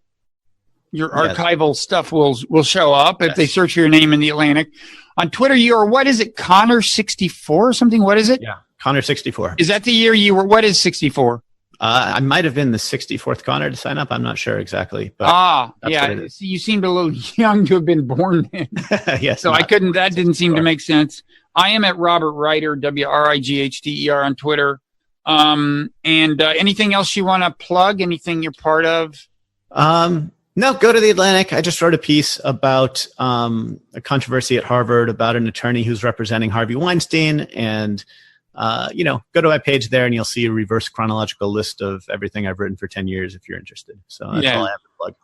archival stuff will show up. If they search for your name in the Atlantic. On Twitter, you're, what is it, Conor64 or something? What is it? Yeah, Conor64. Is that the year you were, what is 64? I might have been the 64th Conor to sign up. I'm not sure exactly. But yeah. You seemed a little young to have been born then. Yes. So that didn't seem to make sense. I am at Robert Writer, WRIGHTER on Twitter. And anything else you want to plug? Anything you're part of? No, go to the Atlantic. I just wrote a piece about a controversy at Harvard about an attorney who's representing Harvey Weinstein, and go to my page there, and you'll see a reverse chronological list of everything I've written for 10 years if you're interested. So that's all I have to plug.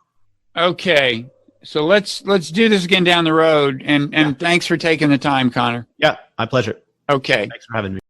Okay, so let's do this again down the road, and thanks for taking the time, Conor. Yeah, my pleasure. Okay, thanks for having me.